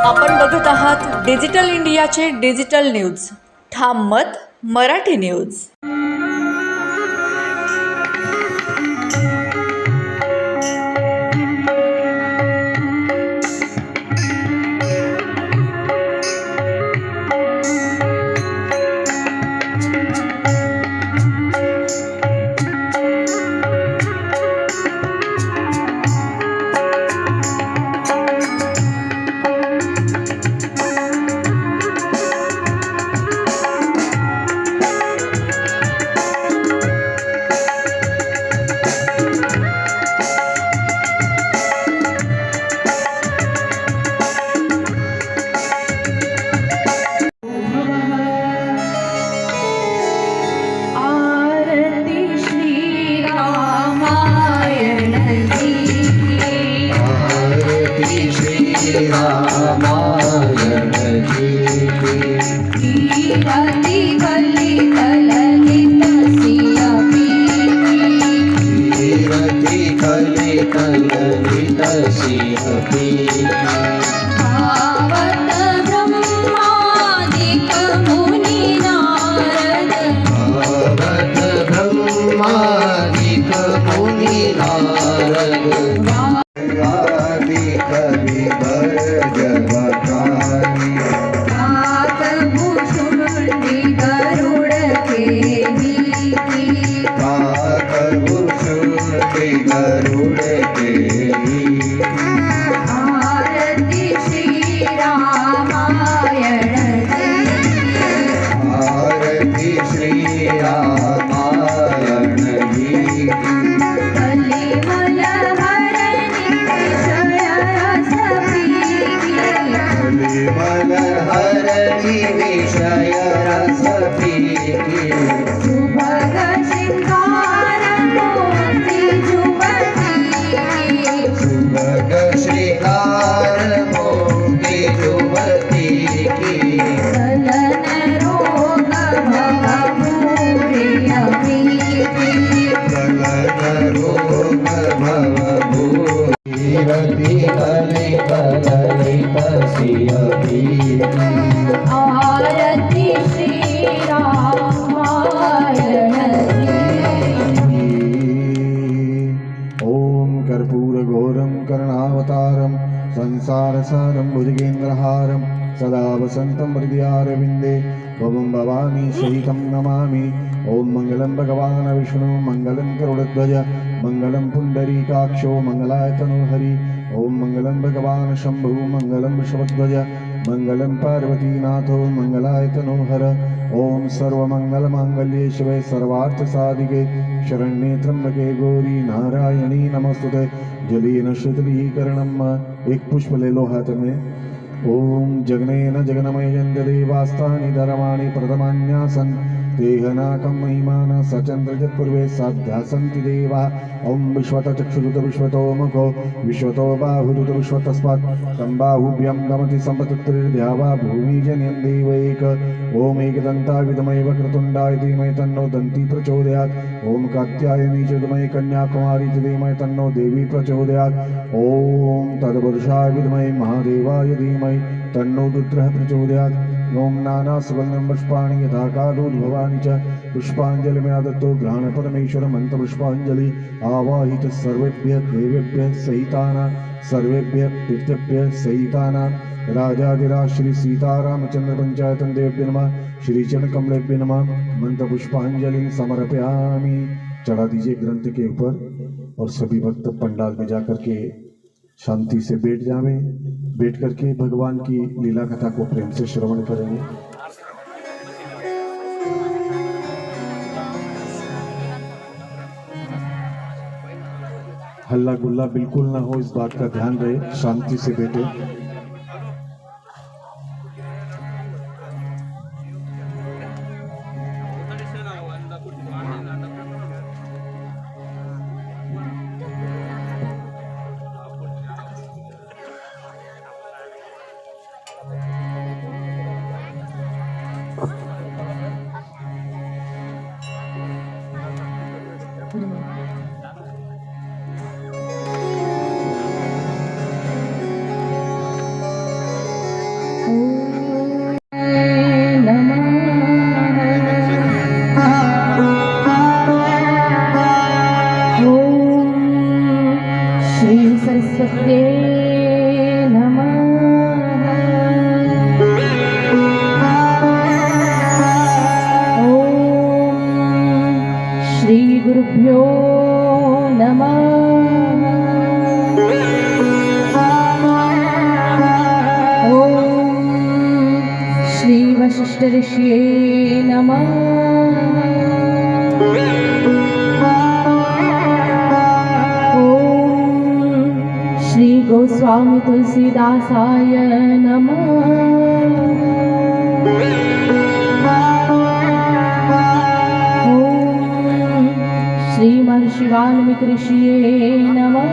आपण बघत आहात डिजिटल इंडियाचे डिजिटल न्यूज. ठाम मत मराठी न्यूज. संसारसारं भुजगेन्द्रहारं सदा वसन्तं हृदयारविन्दे भवं भवानी सहितं नमामि. ओम मंगलम भगवान विष्णु मंगलम गरुड़ध्वज मंगलम पुंडरीकाक्षो मंगलाय तनोहरि. ओम मंगलम भगवान शंभु मंगलम वृषभध्वज मंगलम पार्वतीनाथो मंगलाय तनोहर. ओम सर्वमंगलमांगल्ये शिवे सर्वार्थसाधिके शरण्ये त्र्यंबके गौरी नारायणी नमस्तुते. जलेन शीतलीकरणम. एक पुष्प ले लो हाथ में. ओम जगनेन जगनमयजन्त देवास्तानि धर्माणि प्रथमान्यासन् देहनाकं महिमान सचन्द्रजत्पूर्वे साध्यासन्ति देवा. ओम विश्वत चक्षुरुत विश्वतो मुखो विश्वतो बाहुरुत विश्वतस्मात् तं बाहुभ्यां गमति सम्पत्तिर्द्यावा भूमि जन्यं देवैक. ओम एकदन्ता विद्महे वक्रतुण्डाय धीमहि तन्नो दन्ती प्रचोदयात्. ओम कात्यायनी च विद्महे कन्याकुमारी च धीमहि तन्नो देवी प्रचोदयात्. ओम तद्पुरुषाय विद्महे महादेवाय धीमहि तन्नो रुद्रः प्रचोदयात्. ओम नाना सुगंधं पुष्पाणि यथा कालोद्भवानि च पुष्पांजलि में दत्तो ग्रहण परमेश्वर मंत्र पुष्पांजलि. आवाहित सर्वेभ्यः देवेभ्यः सहितानां सर्वेभ्यः तीर्थेभ्यः सहितानां राजाधिराज श्री सीतारामचंद्र पंचायतन देव्य नमः. श्री चरण कमलेभ्य नमः. मंत्र पुष्पांजलि समर्पयामि. चढ़ा दीजिए ग्रंथ के ऊपर और सभी भक्त पंडाल में जाकर के शांति से बैठ जावे. बैठ करके भगवान की लीला कथा को प्रेम से श्रवण करेंगे. हल्ला गुल्ला बिल्कुल ना हो, इस बात का ध्यान रहे. शांति से बैठे. श्री सरस्वत्यै नमः। ॐ श्री गुरुभ्यो नमः। ॐ श्री वशिष्ठ ऋषिये नमः। श्री गोस्वामी तुलसीदासाय नमः। ओम श्री महर्षि वाल्मीकि ऋषिये नमः।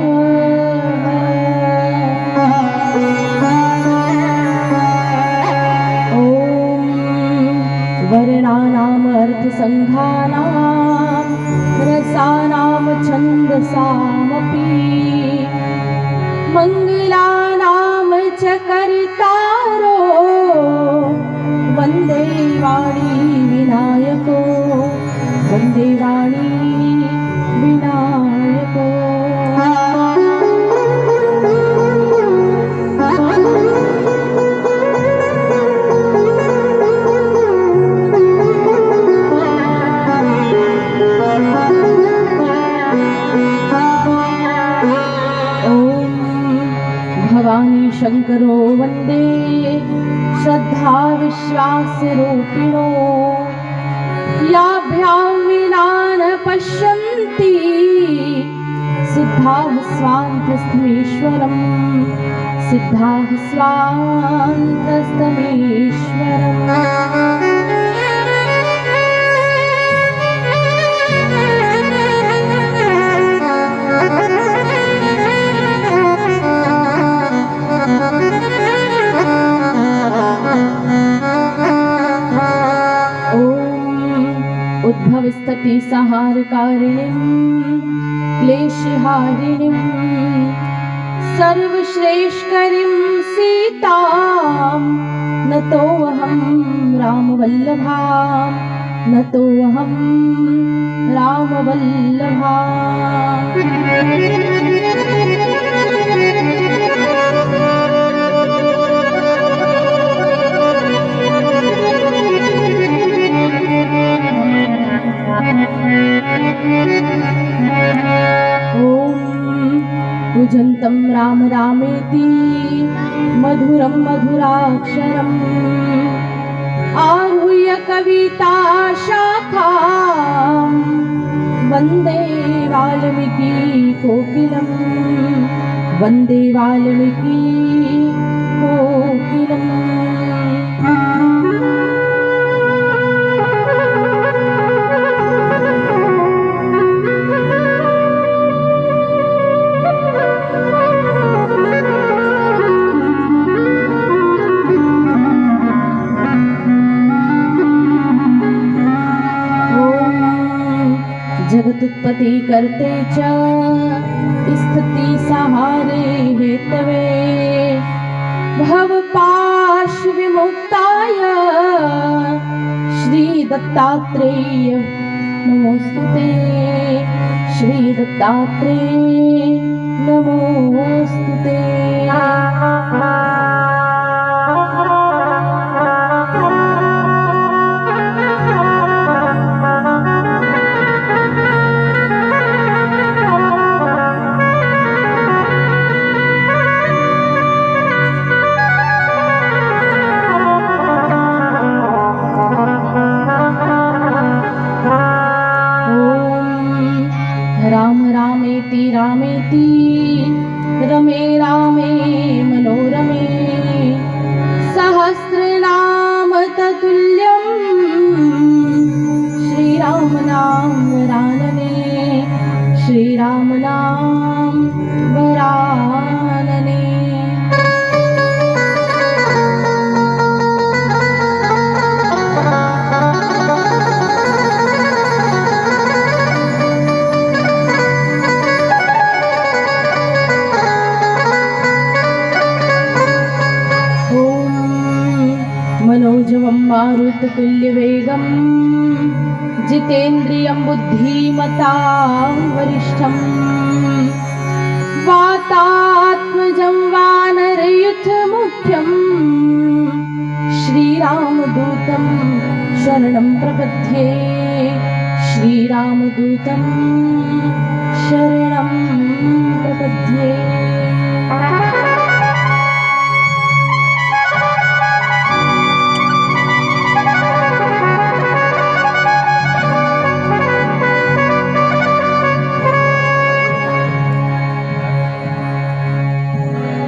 ओम वर्णानाम अर्थसंघानां रसानाम छन्दसामपि मंगलानाम च कर्तारो वंदे वाणी विनायको वंदे वाणी विनायको। भवानी शंकरो वंदे श्रद्धा विश्वास रूपिणो याभ्यां विना न पश्यन्ति सिद्धाः स्वान्तस्थमीश्वरम् सिद्धाः स्वान्तस्थमीश्वरम्। उद्भवस्थिति संहारकारिणीं क्लेशहारिणीं सर्वश्रेष्ठकरीं सीतां नतोऽहं रामवल्लभां नतोऽहं रामवल्लभाम्। पूजन्तं राम रामेति मधुरं मधुराक्षरम् आरुह्य कविता शाखां वन्दे वाल्मीकि कोकिलं वन्दे वाल्मीकि कोकिलम्। जगदुत्पत्ति करते च स्थिति सहारे हेतवे भवपाश विमुक्ताय श्री दत्तात्रेय नमोस्तुते श्री दत्तात्रेय नमोस्तुते। रामेति रमे रामे मनोरमे सहस्रनाम ततुल्यं श्रीराम नाम वरानने श्रीराम नाम वरानने। मनोजवं मारुततुल्यवेगं जितेन्द्रियं बुद्धिमतां वरिष्ठं वातात्मजं वानरयुथमुख्यं श्रीरामदूतं शरणं प्रपद्ये श्रीरामदूतं शरणं प्रपद्ये।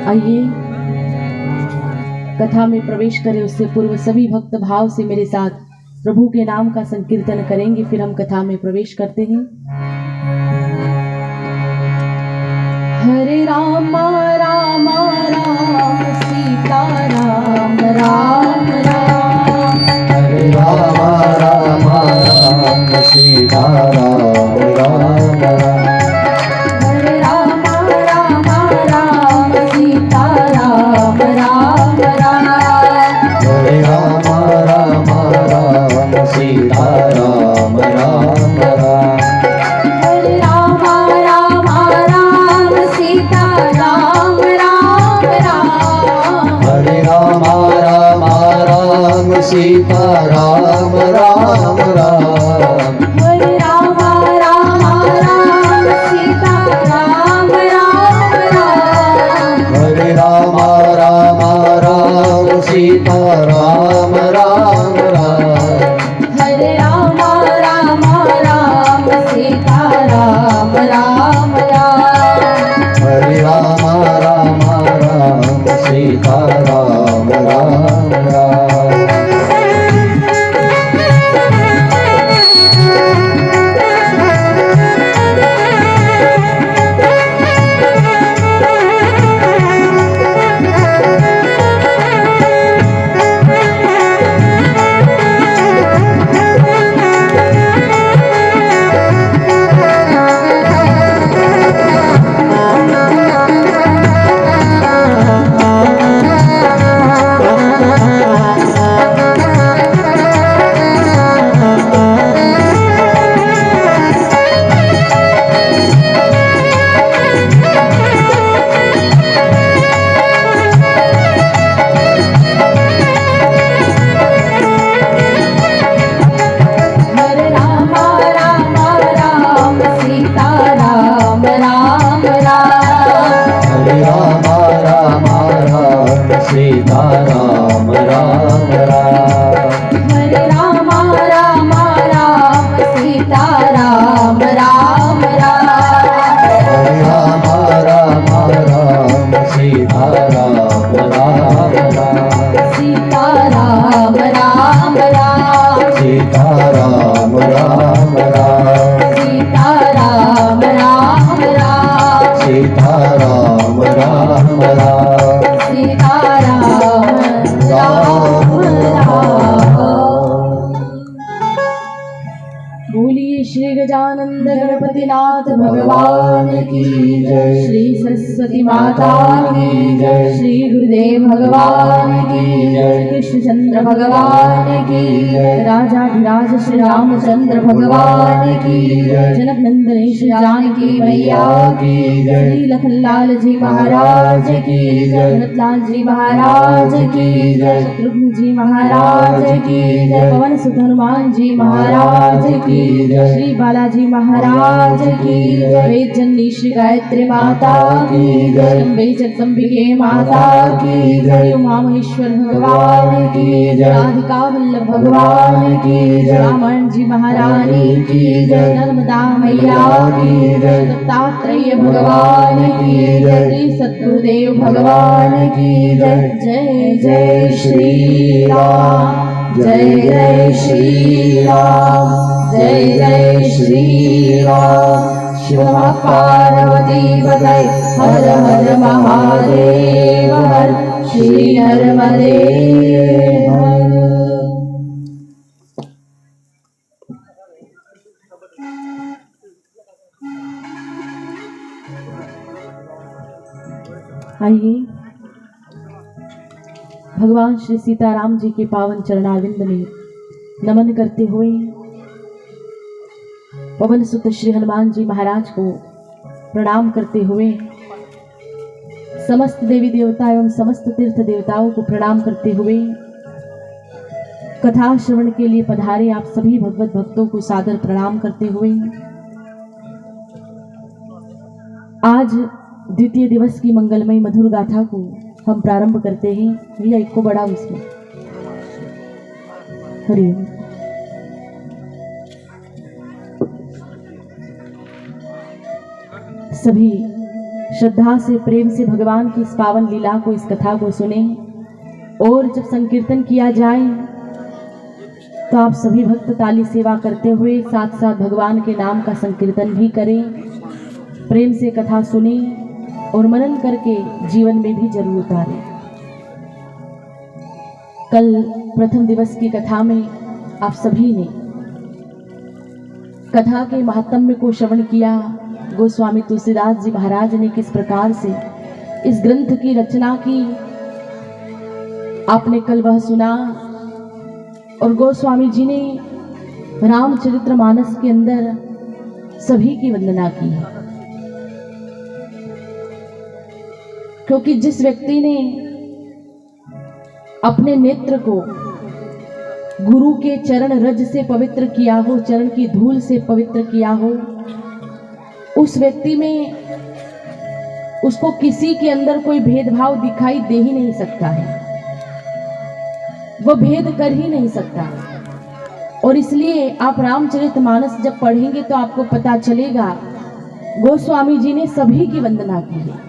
आइए कथा में प्रवेश करें उससे पूर्व सभी भक्त भाव से मेरे साथ प्रभु के नाम का संकीर्तन करेंगे, फिर हम कथा में प्रवेश करते हैं। हरे राम राम राम सीता राम राम राम, हरे राम राम राम सीता राम राम राम, हरे राम राम राम सीता राम राम राम, हरे राम राम राम सीता राम राम राम, हरे राम राम राम सीता राम राम राम, हरे राम राम राम सीता राम राम राम, हरे राम राम राम सीता राम राम राम, हरे राम राम राम सीता राम राम राम, हरे राम राम राम सीता राम राम राम, हरे राम राम राम सीता राम राम राम। हरे राम राम राम सीता राम राम राम, हरे राम राम राम सीता राम राम राम, हरे राम राम राम सीता राम राम राम, हरे राम राम राम सीता राम राम राम, सीता राम राम राम, सीता राम राम राम, सीता राम राम राम, सीता राम राम राम, सीता राम राम राम। बोलिए श्री गजानंद गणपति नाथ भगवान की जय, श्री सरस्वती माता की जय, श्री गुरुदेव भगवान की जय, कृष्णचंद्र भगवान की राजाधिराज श्री रामचंद्र भगवान की जय, जनक नंदन श्री जानकी मैया की जय, श्री लखनलाल जी महाराज की जय, भरतलाल जी महाराज की जय, शत्रुघ्न जी महाराज की जय, पवन सुत हनुमान जी महाराज की जय, श्री बालाजी महाराज की वेद जननी श्री गायत्री माता की अम्बे जगदम्बिके माता की उमा महेश्वर भगवान की राधिका वल्लभ भगवान की रामायण जी महारानी की नर्मदा मैया की दत्तात्रेय भगवान की श्री सतगुरुदेव भगवान की जय जय श्री राम, जय जय श्री राम, जय जय श्री राम। शिव पार्वती पतये हर हर महादेव हर श्री नर्मदे हर। आइए भगवान श्री सीताराम जी के पावन चरणारविंद में नमन करते हुए पवन सुत श्री हनुमान जी महाराज को प्रणाम करते हुए समस्त देवी देवता एवं समस्त तीर्थ देवताओं को प्रणाम करते हुए कथा श्रवण के लिए पधारे आप सभी भगवत भक्तों को सादर प्रणाम करते हुए आज द्वितीय दिवस की मंगलमय मधुर गाथा को हम प्रारंभ करते हैं। भैया एक को बढ़ा उसमें हरि ओम। सभी श्रद्धा से प्रेम से भगवान की इस पावन लीला को, इस कथा को सुने और जब संकीर्तन किया जाए तो आप सभी भक्त ताली सेवा करते हुए साथ साथ भगवान के नाम का संकीर्तन भी करें, प्रेम से कथा सुने और मनन करके जीवन में भी जरूर उतारें। कल प्रथम दिवस की कथा में आप सभी ने कथा के महात्म्य को श्रवण किया। गोस्वामी तुलसीदास जी महाराज ने किस प्रकार से इस ग्रंथ की रचना की आपने कल वह सुना और गोस्वामी जी ने रामचरितमानस के अंदर सभी की वंदना की है, क्योंकि जिस व्यक्ति ने अपने नेत्र को गुरु के चरण रज से पवित्र किया हो, चरण की धूल से पवित्र किया हो, उस व्यक्ति में उसको किसी के अंदर कोई भेदभाव दिखाई दे ही नहीं सकता है, वो भेद कर ही नहीं सकता। और इसलिए आप रामचरितमानस जब पढ़ेंगे तो आपको पता चलेगा गोस्वामी जी ने सभी की वंदना की है।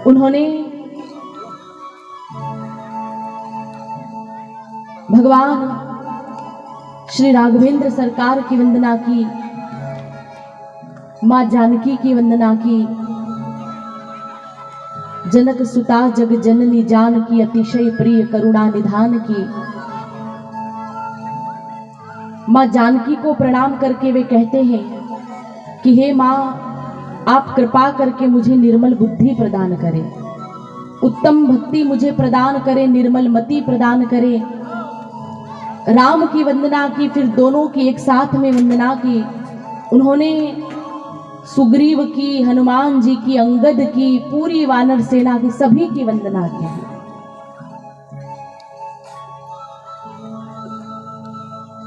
उन्होंने भगवान श्री राघवेंद्र सरकार की वंदना की, मां जानकी की वंदना की, जनक सुता जग जननी जान की अतिशय प्रिय करुणा निधान की। मां जानकी को प्रणाम करके वे कहते हैं कि हे मां, आप कृपा करके मुझे निर्मल बुद्धि प्रदान करें, उत्तम भक्ति मुझे प्रदान करें, निर्मल मति प्रदान करें। राम की वंदना की, फिर दोनों की एक साथ में वंदना की। उन्होंने सुग्रीव की, हनुमान जी की, अंगद की, पूरी वानर सेना की, सभी की वंदना की।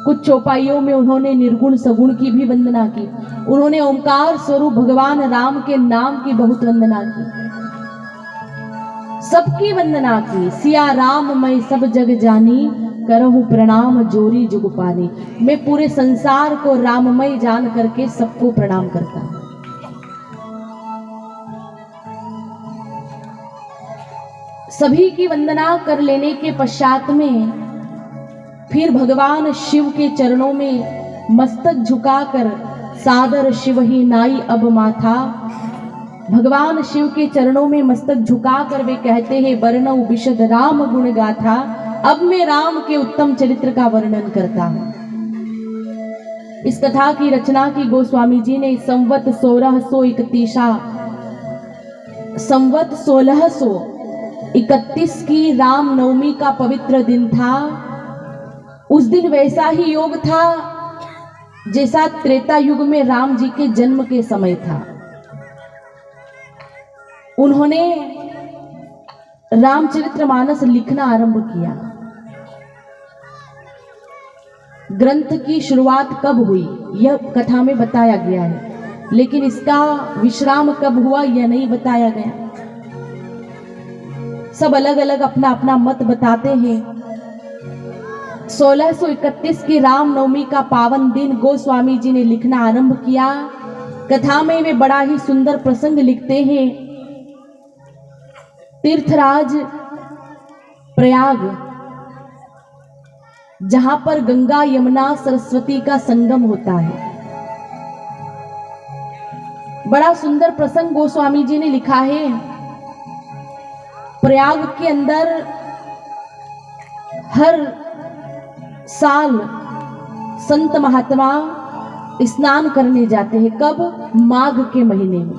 कुछ चौपाइयों में उन्होंने निर्गुण सगुण की भी वंदना की। उन्होंने ओंकार स्वरूप भगवान राम के नाम की बहुत वंदना की, सबकी वंदना की। सिया राम मैं सब जग जानी, करहु प्रणाम जोरी जुग पानी। मैं पूरे संसार को राममय जान करके सबको प्रणाम करता हूं। सभी की वंदना कर लेने के पश्चात में फिर भगवान शिव के चरणों में मस्तक झुकाकर सादर शिव ही नाई अब माथा। भगवान शिव के चरणों में मस्तक झुकाकर वे कहते हैं वर्णौ विशद राम गुण गाथा। अब मैं राम के उत्तम चरित्र का वर्णन करता हूं। इस कथा की रचना की गोस्वामी जी ने संवत 1631 की रामनवमी का पवित्र दिन था। उस दिन वैसा ही योग था जैसा त्रेता युग में राम जी के जन्म के समय था। उन्होंने रामचरितमानस लिखना आरंभ किया। ग्रंथ की शुरुआत कब हुई यह कथा में बताया गया है, लेकिन इसका विश्राम कब हुआ यह नहीं बताया गया। सब अलग अलग अपना अपना मत बताते हैं। 1631 की रामनवमी का पावन दिन गोस्वामी जी ने लिखना आरंभ किया। कथा में वे बड़ा ही सुंदर प्रसंग लिखते हैं। तीर्थराज प्रयाग, जहां पर गंगा यमुना सरस्वती का संगम होता है, बड़ा सुंदर प्रसंग गोस्वामी जी ने लिखा है। प्रयाग के अंदर हर साल संत महात्मा स्नान करने जाते हैं। कब? माघ के महीने में।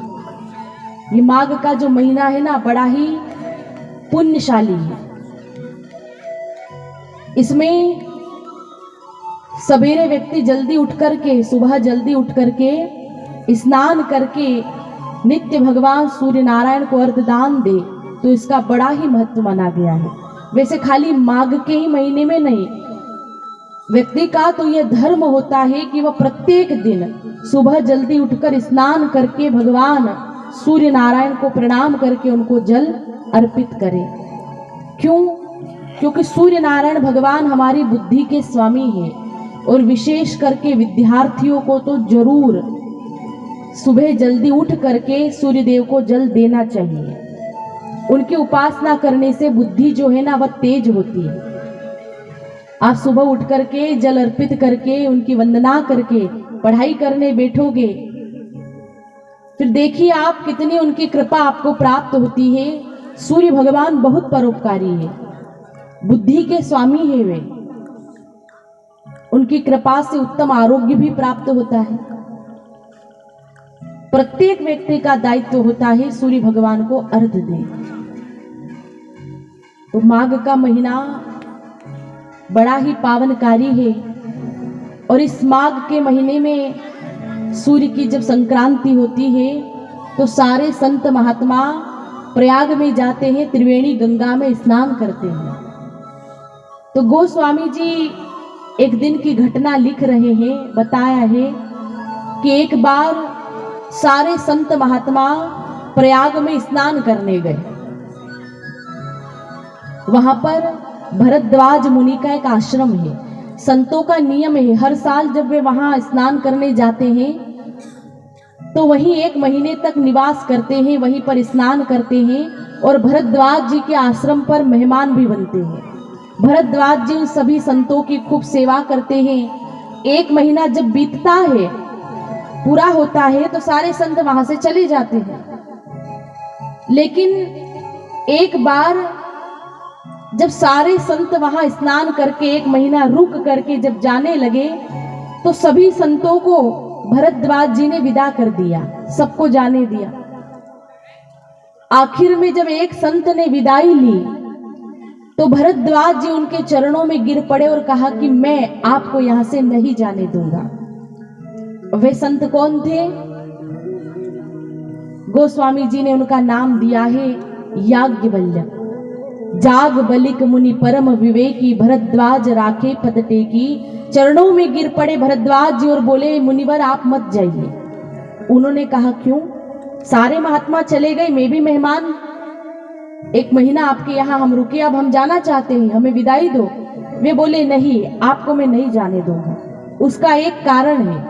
ये माघ का जो महीना है ना, बड़ा ही पुण्यशाली है। इसमें सवेरे व्यक्ति जल्दी उठ करके, सुबह जल्दी उठ करके स्नान करके नित्य भगवान सूर्य नारायण को अर्घदान दे, तो इसका बड़ा ही महत्व माना गया है। वैसे खाली माघ के ही महीने में नहीं, व्यक्ति का तो यह धर्म होता है कि वह प्रत्येक दिन सुबह जल्दी उठकर स्नान करके भगवान सूर्य नारायण को प्रणाम करके उनको जल अर्पित करे। क्यों? क्योंकि सूर्य नारायण भगवान हमारी बुद्धि के स्वामी हैं, और विशेष करके विद्यार्थियों को तो जरूर सुबह जल्दी उठ करके सूर्य देव को जल देना चाहिए। उनकी उपासना करने से बुद्धि जो है ना, वह तेज होती है। आप सुबह उठ करके जल अर्पित करके उनकी वंदना करके पढ़ाई करने बैठोगे, फिर देखिए आप कितनी उनकी कृपा आपको प्राप्त होती है। सूर्य भगवान बहुत परोपकारी है, बुद्धि के स्वामी है वे। उनकी कृपा से उत्तम आरोग्य भी प्राप्त होता है। प्रत्येक व्यक्ति का दायित्व होता है सूर्य भगवान को अर्घ दे। तो माघ का महीना बड़ा ही पावनकारी है, और इस माघ के महीने में सूर्य की जब संक्रांति होती है तो सारे संत महात्मा प्रयाग में जाते हैं, त्रिवेणी गंगा में स्नान करते हैं। तो गोस्वामी जी एक दिन की घटना लिख रहे हैं, बताया है कि एक बार सारे संत महात्मा प्रयाग में स्नान करने गए। वहां पर भरद्वाज मुनि का एक आश्रम है। संतों का नियम है, हर साल जब वे वहां स्नान करने जाते हैं तो वहीं 1 महीने तक निवास करते हैं, वहीं पर स्नान करते हैं, और भरद्वाज जी के आश्रम पर मेहमान भी बनते हैं। भरद्वाज जी उन सभी संतों की खूब सेवा करते हैं। 1 महीना जब बीतता है, पूरा होता है, तो सारे संत वहां से चले जाते हैं। लेकिन एक बार जब सारे संत वहां स्नान करके 1 महीना रुक करके जब जाने लगे, तो सभी संतों को भरद्वाज जी ने विदा कर दिया, सबको जाने दिया। आखिर में जब एक संत ने विदाई ली तो भरद्वाज जी उनके चरणों में गिर पड़े और कहा कि मैं आपको यहां से नहीं जाने दूंगा। वे संत कौन थे? गोस्वामी जी ने उनका नाम दिया है याज्ञवल्क्य। जाग बलिक मुनि परम विवेकी, भरद्वाज राखे पद टेकी। चरणों में गिर पड़े भरद्वाज जी और बोले, मुनिवर आप मत जाइए। उन्होंने कहा क्यों? सारे महात्मा चले गए, मैं भी मेहमान, 1 महीना आपके यहाँ हम रुके, अब हम जाना चाहते हैं, हमें विदाई दो। वे बोले नहीं, आपको मैं नहीं जाने दूंगा। उसका एक कारण है,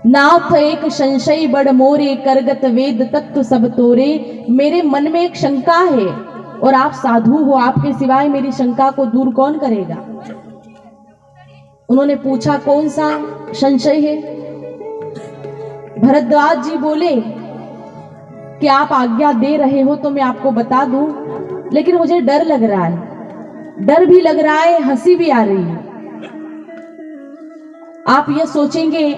नाथ एक संशय बड़ मोरे, करगत वेद तत्व सब तोरे। मेरे मन में एक शंका है, और आप साधु हो, आपके सिवाय मेरी शंका को दूर कौन करेगा? उन्होंने पूछा कौन सा संशय है? भरद्वाज जी बोले कि आप आज्ञा दे रहे हो तो मैं आपको बता दूं, लेकिन मुझे डर लग रहा है, डर भी लग रहा है, हंसी भी आ रही है। आप यह सोचेंगे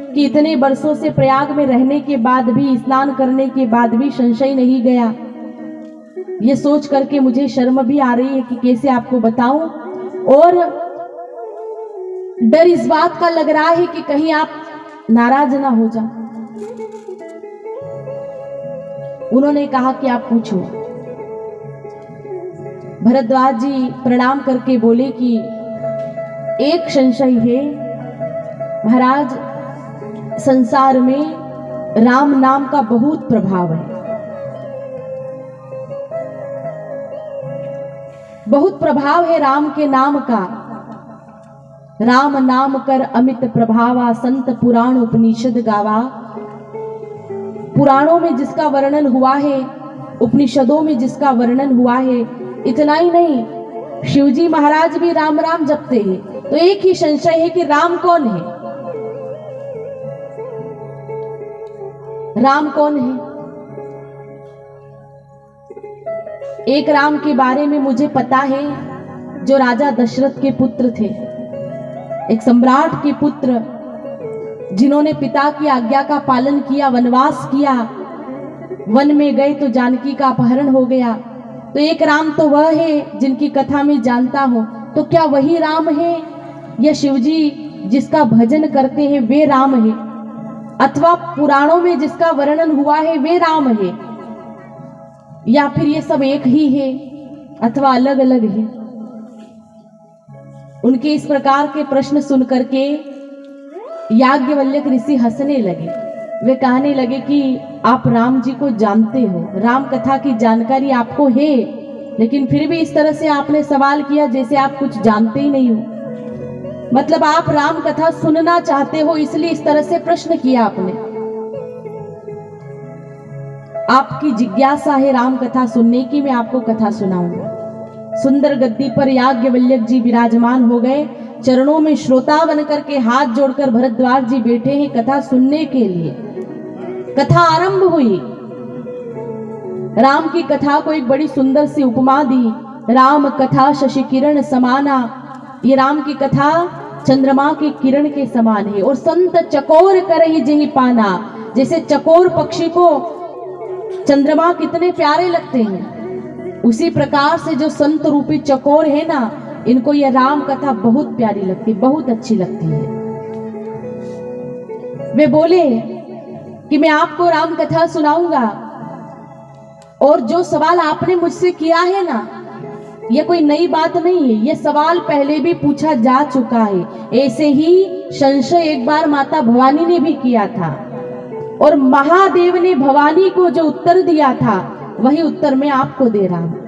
कि इतने वर्षों से प्रयाग में रहने के बाद भी, स्नान करने के बाद भी संशय नहीं गया। ये सोच करके मुझे शर्म भी आ रही है कि कैसे आपको बताऊं, और डर इस बात का लग रहा है कि कहीं आप नाराज ना हो जाओ। उन्होंने कहा कि आप पूछो। भरद्वाज जी प्रणाम करके बोले कि एक संशय है महाराज, संसार में राम नाम का बहुत प्रभाव है, बहुत प्रभाव है राम के नाम का। राम नाम कर अमित प्रभावा, संत पुराण उपनिषद गावा। पुराणों में जिसका वर्णन हुआ है, उपनिषदों में जिसका वर्णन हुआ है, इतना ही नहीं, शिवजी महाराज भी राम राम जपते हैं। तो एक ही संशय है कि राम कौन है? राम कौन है? एक राम के बारे में मुझे पता है, जो राजा दशरथ के पुत्र थे, एक सम्राट के पुत्र, जिन्होंने पिता की आज्ञा का पालन किया, वनवास किया। वन में गए तो जानकी का अपहरण हो गया। तो एक राम तो वह है जिनकी कथा में जानता हूं। तो क्या वही राम है, या शिवजी जिसका भजन करते हैं वे राम है? अथवा पुराणों में जिसका वर्णन हुआ है वे राम है, या फिर ये सब एक ही है अथवा अलग अलग है। उनके इस प्रकार के प्रश्न सुन करके याज्ञवल्क्य ऋषि हंसने लगे। वे कहने लगे कि आप राम जी को जानते हो, राम कथा की जानकारी आपको है, लेकिन फिर भी इस तरह से आपने सवाल किया जैसे आप कुछ जानते ही नहीं हो। मतलब आप राम कथा सुनना चाहते हो, इसलिए इस तरह से प्रश्न किया आपने। आपकी जिज्ञासा है राम कथा सुनने की, मैं आपको कथा सुनाऊंगा। सुंदर गद्दी पर याज्ञवल्क्य जी विराजमान हो गए। चरणों में श्रोता बनकर के हाथ जोड़कर भरद्वाज जी बैठे हैं कथा सुनने के लिए। कथा आरंभ हुई। राम की कथा को एक बड़ी सुंदर सी उपमा दी। राम कथा शशि किरण समाना, ये राम की कथा चंद्रमा की किरण के समान है। और संत चकोर करहि जेहि पाना, जैसे चकोर पक्षी को चंद्रमा कितने प्यारे लगते हैं, उसी प्रकार से जो संत रूपी चकोर है ना, इनको यह राम कथा बहुत प्यारी लगती, बहुत अच्छी लगती है। वे बोले कि मैं आपको राम कथा सुनाऊंगा, और जो सवाल आपने मुझसे किया है ना, यह कोई नई बात नहीं है, यह सवाल पहले भी पूछा जा चुका है। ऐसे ही संशय एक बार माता भवानी ने भी किया था, और महादेव ने भवानी को जो उत्तर दिया था वही उत्तर मैं आपको दे रहा हूं।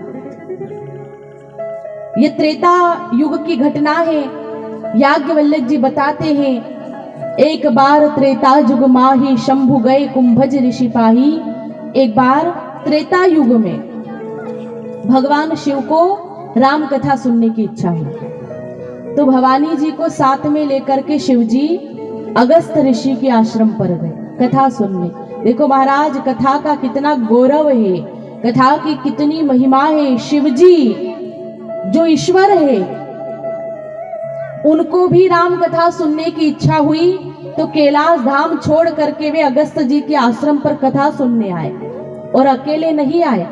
यह त्रेता युग की घटना है। याज्ञवल्क्य जी बताते हैं, एक बार त्रेता युग माही शंभु गए कुंभज ऋषि पाही। एक बार त्रेता युग में भगवान शिव को राम कथा सुनने की इच्छा हुई, तो भवानी जी को साथ में लेकर के शिव जी अगस्त ऋषि के आश्रम पर गए कथा सुनने। देखो महाराज, कथा का कितना गौरव है, कथा की कितनी महिमा है। शिव जी जो ईश्वर है, उनको भी राम कथा सुनने की इच्छा हुई, तो कैलाश धाम छोड़ करके वे अगस्त जी के आश्रम पर कथा सुनने आए। और अकेले नहीं आए,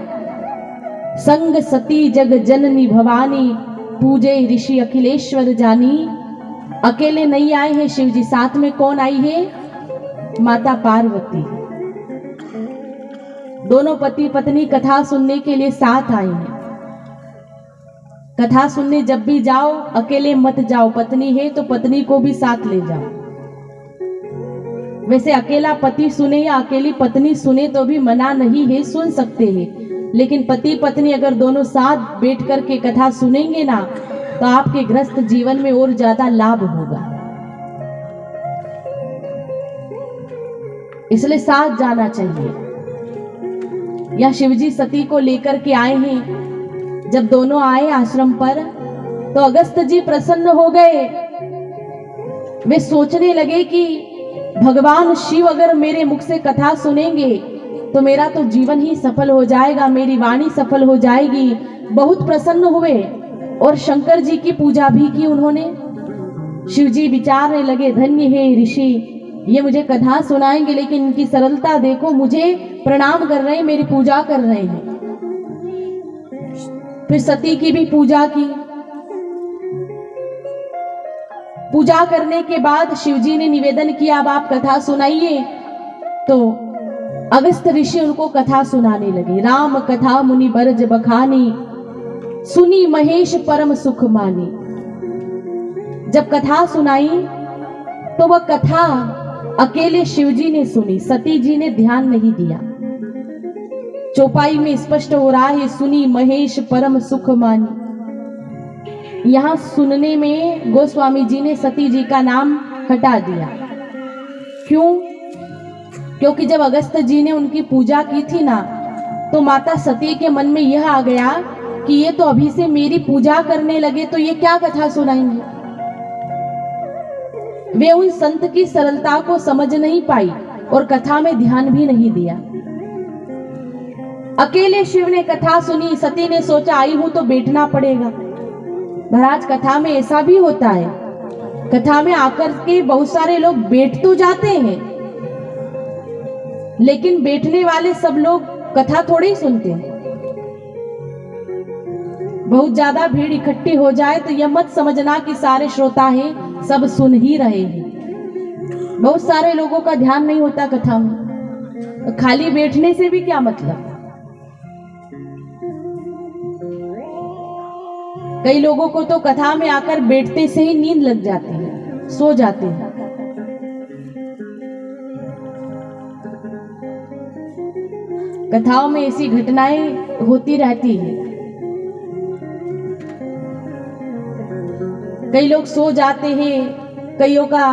संग सती जग जननी भवानी, पूजे ऋषि अखिलेश्वर जानी। अकेले नहीं आए हैं शिव जी, साथ में कौन आई है? माता पार्वती। दोनों पति पत्नी कथा सुनने के लिए साथ आए हैं। कथा सुनने जब भी जाओ अकेले मत जाओ, पत्नी है तो पत्नी को भी साथ ले जाओ। वैसे अकेला पति सुने या अकेली पत्नी सुने तो भी मना नहीं है, सुन सकते हैं, लेकिन पति पत्नी अगर दोनों साथ बैठ करके कथा सुनेंगे ना, तो आपके गृहस्थ जीवन में और ज्यादा लाभ होगा। इसलिए साथ जाना चाहिए। या शिवजी सती को लेकर के आए हैं। जब दोनों आए आश्रम पर, तो अगस्त जी प्रसन्न हो गए। वे सोचने लगे कि भगवान शिव अगर मेरे मुख से कथा सुनेंगे तो मेरा तो जीवन ही सफल हो जाएगा, मेरी वाणी सफल हो जाएगी। बहुत प्रसन्न हुए और शंकर जी की पूजा भी की उन्होंने। शिव जी विचारने लगे, धन्य है ऋषि, ये मुझे कथा सुनाएंगे, लेकिन इनकी सरलता देखो, मुझे प्रणाम कर रहे हैं, मेरी पूजा कर रहे हैं। फिर सती की भी पूजा की। पूजा करने के बाद शिवजी ने निवेदन किया, अब आप कथा सुनाइए। तो अगस्त ऋषि उनको कथा सुनाने लगे। राम कथा मुनि बरज बखानी, सुनी महेश परम सुख मानी। जब कथा सुनाई तो वह कथा अकेले शिवजी ने सुनी, सती जी ने ध्यान नहीं दिया। चौपाई में स्पष्ट हो रहा है, सुनी महेश परम सुख मानी। यहां सुनने में गोस्वामी जी ने सती जी का नाम हटा दिया। क्यों? क्योंकि जब अगस्त जी ने उनकी पूजा की थी ना, तो माता सती के मन में यह आ गया कि ये तो अभी से मेरी पूजा करने लगे, तो ये क्या कथा सुनाएंगे। वे उन संत की सरलता को समझ नहीं पाई और कथा में ध्यान भी नहीं दिया। अकेले शिव ने कथा सुनी। सती ने सोचा आई हूं तो बैठना पड़ेगा। महाराज, कथा में ऐसा भी होता है, कथा में आकर के बहुत सारे लोग बैठ तो जाते हैं, लेकिन बैठने वाले सब लोग कथा थोड़ी सुनते हैं। बहुत ज्यादा भीड़ इकट्ठी हो जाए तो यह मत समझना कि सारे श्रोता हैं, सब सुन ही रहे हैं। बहुत सारे लोगों का ध्यान नहीं होता कथा में, तो खाली बैठने से भी क्या मतलब। कई लोगों को तो कथा में आकर बैठते से ही नींद लग जाती है, सो जाते हैं। कथाओं में ऐसी घटनाएं होती रहती है। कई लोग सो जाते हैं, कईयों का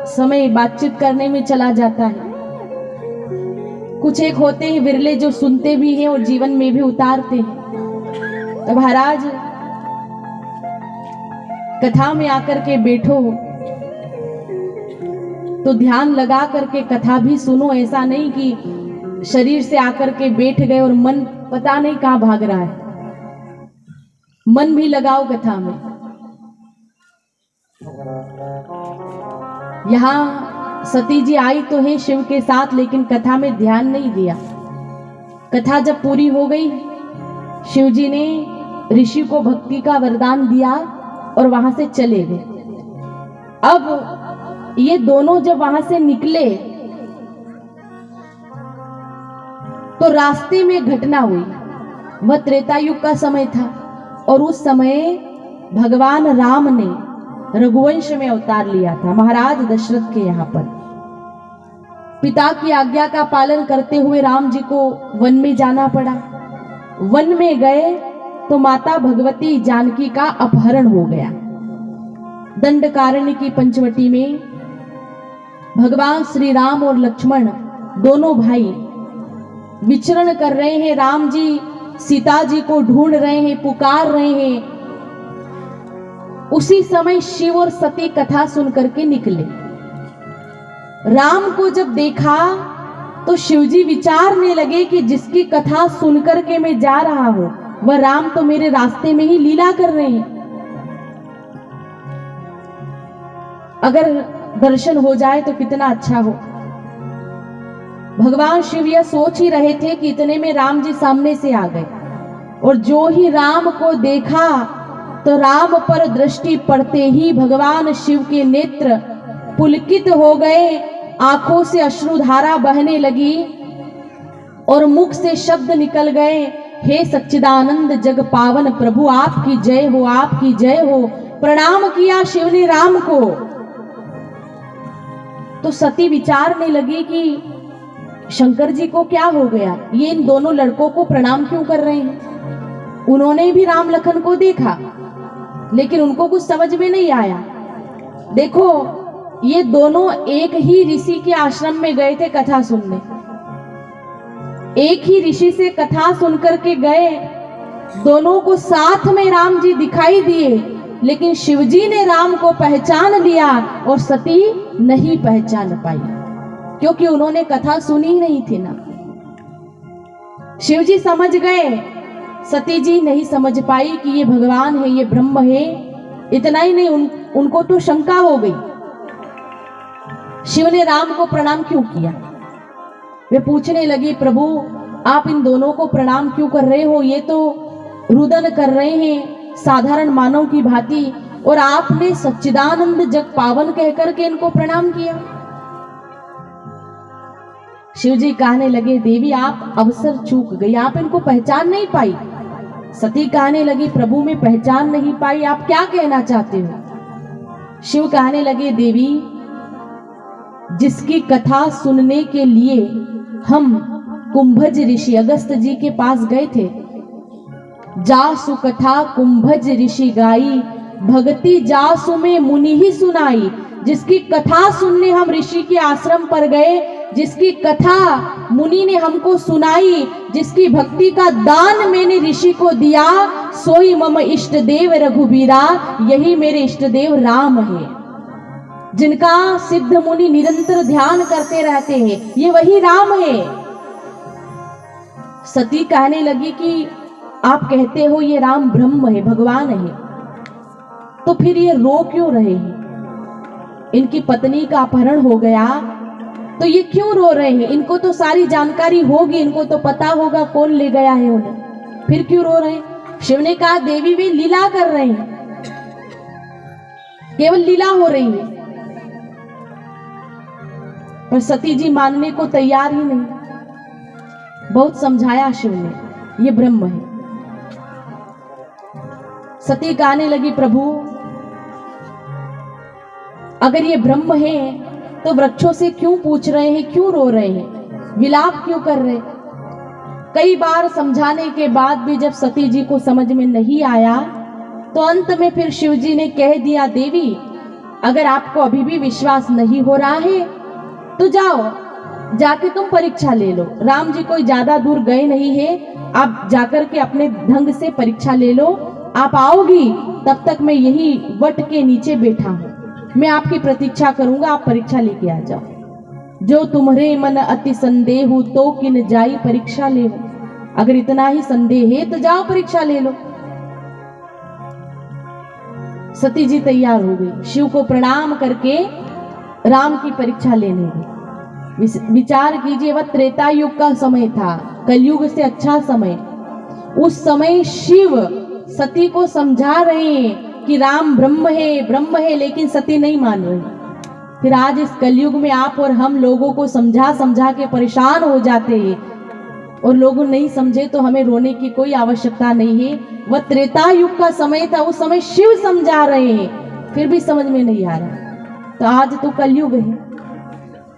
समय बातचीत करने में चला जाता है। कुछ एक होते हैं विरले जो सुनते भी हैं और जीवन में भी उतारते हैं। तो महाराज कथा में आकर के बैठो तो ध्यान लगा करके कथा भी सुनो। ऐसा नहीं कि शरीर से आकर के बैठ गए और मन पता नहीं कहां भाग रहा है। मन भी लगाओ कथा में। यहां सती जी आई तो है शिव के साथ, लेकिन कथा में ध्यान नहीं दिया। कथा जब पूरी हो गई, शिव जी ने ऋषि को भक्ति का वरदान दिया और वहां से चले गए। अब ये दोनों जब वहां से निकले तो रास्ते में घटना हुई। वह त्रेता युग का समय था और उस समय भगवान राम ने रघुवंश में अवतार लिया था, महाराज दशरथ के यहाँ पर। पिता की आज्ञा का पालन करते हुए राम जी को वन में जाना पड़ा। वन में गए तो माता भगवती जानकी का अपहरण हो गया। दंडकारण्य की पंचवटी में भगवान श्री राम और लक्ष्मण दोनों भाई विचरण कर रहे हैं। राम जी सीता जी को ढूंढ रहे हैं, पुकार रहे हैं। उसी समय शिव और सती कथा सुन करके निकले। राम को जब देखा तो शिवजी विचारने लगे कि जिसकी कथा सुन करके मैं जा रहा हूं वह राम तो मेरे रास्ते में ही लीला कर रहे हैं। अगर दर्शन हो जाए तो कितना अच्छा हो। भगवान शिव यह सोच ही रहे थे कि इतने में राम जी सामने से आ गए और जो ही राम को देखा तो राम पर दृष्टि पड़ते ही भगवान शिव के नेत्र पुलकित हो गए, आंखों से अश्रुधारा बहने लगी और मुख से शब्द निकल गए, हे सच्चिदानंद जग पावन प्रभु आपकी जय हो, आपकी जय हो। प्रणाम किया शिव ने राम को। तो सती विचारने लगी कि शंकर जी को क्या हो गया, ये इन दोनों लड़कों को प्रणाम क्यों कर रहे हैं। उन्होंने भी राम लखन को देखा लेकिन उनको कुछ समझ में नहीं आया। देखो ये दोनों एक ही ऋषि के आश्रम में गए थे कथा सुनने, एक ही ऋषि से कथा सुनकर के गए। दोनों को साथ में राम जी दिखाई दिए, लेकिन शिवजी ने राम को पहचान लिया और सती नहीं पहचान पाई, क्योंकि उन्होंने कथा सुनी ही नहीं थी ना। शिवजी समझ गए, सती जी नहीं समझ पाई कि ये भगवान है, ये ब्रह्म है। इतना ही नहीं, उनको तो शंका हो गई। शिव ने राम को प्रणाम क्यों किया। वे पूछने लगी, प्रभु आप इन दोनों को प्रणाम क्यों कर रहे हो, ये तो रुदन कर रहे हैं साधारण मानव की भांति, और आपने सच्चिदानंद जग पावन कहकर के इनको प्रणाम किया। शिव जी कहने लगे, देवी आप अवसर चूक गई, आप इनको पहचान नहीं पाई। सती कहने लगी, प्रभु मैं पहचान नहीं पाई, आप क्या कहना चाहते हो। शिव कहने लगे, देवी जिसकी कथा सुनने के लिए हम कुंभज ऋषि अगस्त जी के पास गए थे, जासु कथा कुंभज ऋषि गाई, भक्ति जासु में मुनि ही सुनाई। जिसकी कथा सुनने हम ऋषि के आश्रम पर गए, जिसकी कथा मुनि ने हमको सुनाई, जिसकी भक्ति का दान मैंने ऋषि को दिया, सोई मम इष्ट देव रघुबीरा, यही मेरे इष्ट देव राम है। जिनका सिद्ध मुनि निरंतर ध्यान करते रहते हैं, ये वही राम है। सती कहने लगी कि आप कहते हो ये राम ब्रह्म है, भगवान है, तो फिर ये रो क्यों रहे हैं। इनकी पत्नी का अपहरण हो गया तो ये क्यों रो रहे हैं। इनको तो सारी जानकारी होगी, इनको तो पता होगा कौन ले गया है उन्हें, फिर क्यों रो रहे हैं। शिव ने कहा, देवी वे लीला कर रहे हैं, केवल लीला हो रही है। पर सती जी मानने को तैयार ही नहीं। बहुत समझाया शिव ने, ये ब्रह्म है। सती कहने लगी, प्रभु अगर ये ब्रह्म है तो वृक्षों से क्यों पूछ रहे हैं, क्यों रो रहे हैं, विलाप क्यों कर रहे? कई बार समझाने के बाद भी जब सती जी को समझ में नहीं आया तो अंत में फिर शिव जी ने कह दिया, देवी अगर आपको अभी भी विश्वास नहीं हो रहा है तो जाओ, जाके तुम परीक्षा ले लो। राम जी कोई ज्यादा दूर गए नहीं है, आप जाकर के अपने ढंग से परीक्षा ले लो। आप आओगी तब तक मैं यही वट के नीचे बैठा हूं, मैं आपकी प्रतीक्षा करूंगा, आप परीक्षा लेके आ जाओ। जो तुम्हारे मन अति संदेह हो तो किन जाई परीक्षा ले हो। अगर इतना ही संदेह है तो जाओ परीक्षा ले लो। सती जी तैयार हो गई, शिव को प्रणाम करके राम की परीक्षा लेने गई। विचार कीजिए, वह त्रेता युग का समय था, कलयुग से अच्छा समय। उस समय शिव सती को समझा रहे हैं कि राम ब्रह्म है, लेकिन सती नहीं मान रही। फिर आज इस कलयुग में आप और हम लोगों को समझा समझा के परेशान हो जाते हैं, और लोग नहीं समझे तो हमें रोने की कोई आवश्यकता नहीं है। वह त्रेता युग का समय था, उस समय शिव समझा रहे हैं, फिर भी समझ में नहीं आ रहा। तो आज तो कलयुग है,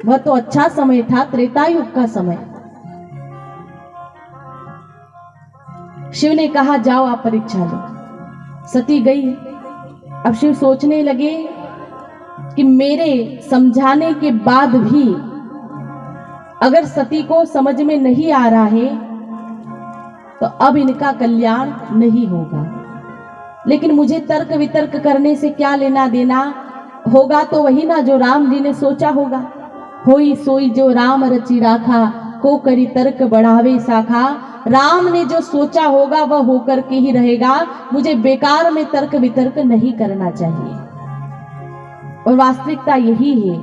वह तो अच्छा समय था, त्रेता युग का समय। शिव ने कहा जाओ आप परीक्षा लो। सती गई। अब शिव सोचने लगे कि मेरे समझाने के बाद भी अगर सती को समझ में नहीं आ रहा है तो अब इनका कल्याण नहीं होगा। लेकिन मुझे तर्क वितर्क करने से क्या लेना देना, होगा तो वही ना जो राम जी ने सोचा होगा। होई सोई जो राम रचि राखा, को करी तर्क बढ़ावे शाखा। राम ने जो सोचा होगा वह होकर के ही रहेगा, मुझे बेकार में तर्क वितर्क नहीं करना चाहिए। और वास्तविकता यही है।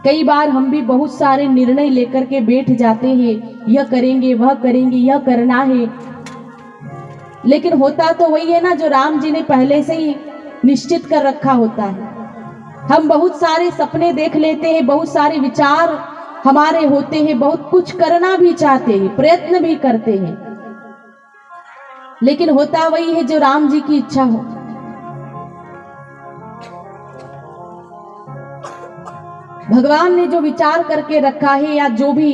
कई बार हम भी बहुत सारे निर्णय लेकर के बैठ जाते हैं, यह करेंगे वह करेंगे, यह करना है, लेकिन होता तो वही है ना जो राम जी ने पहले से ही निश्चित कर रखा होता है। हम बहुत सारे सपने देख लेते हैं, बहुत सारे विचार हमारे होते हैं, बहुत कुछ करना भी चाहते हैं, प्रयत्न भी करते हैं, लेकिन होता वही है जो राम जी की इच्छा हो। भगवान ने जो विचार करके रखा है या जो भी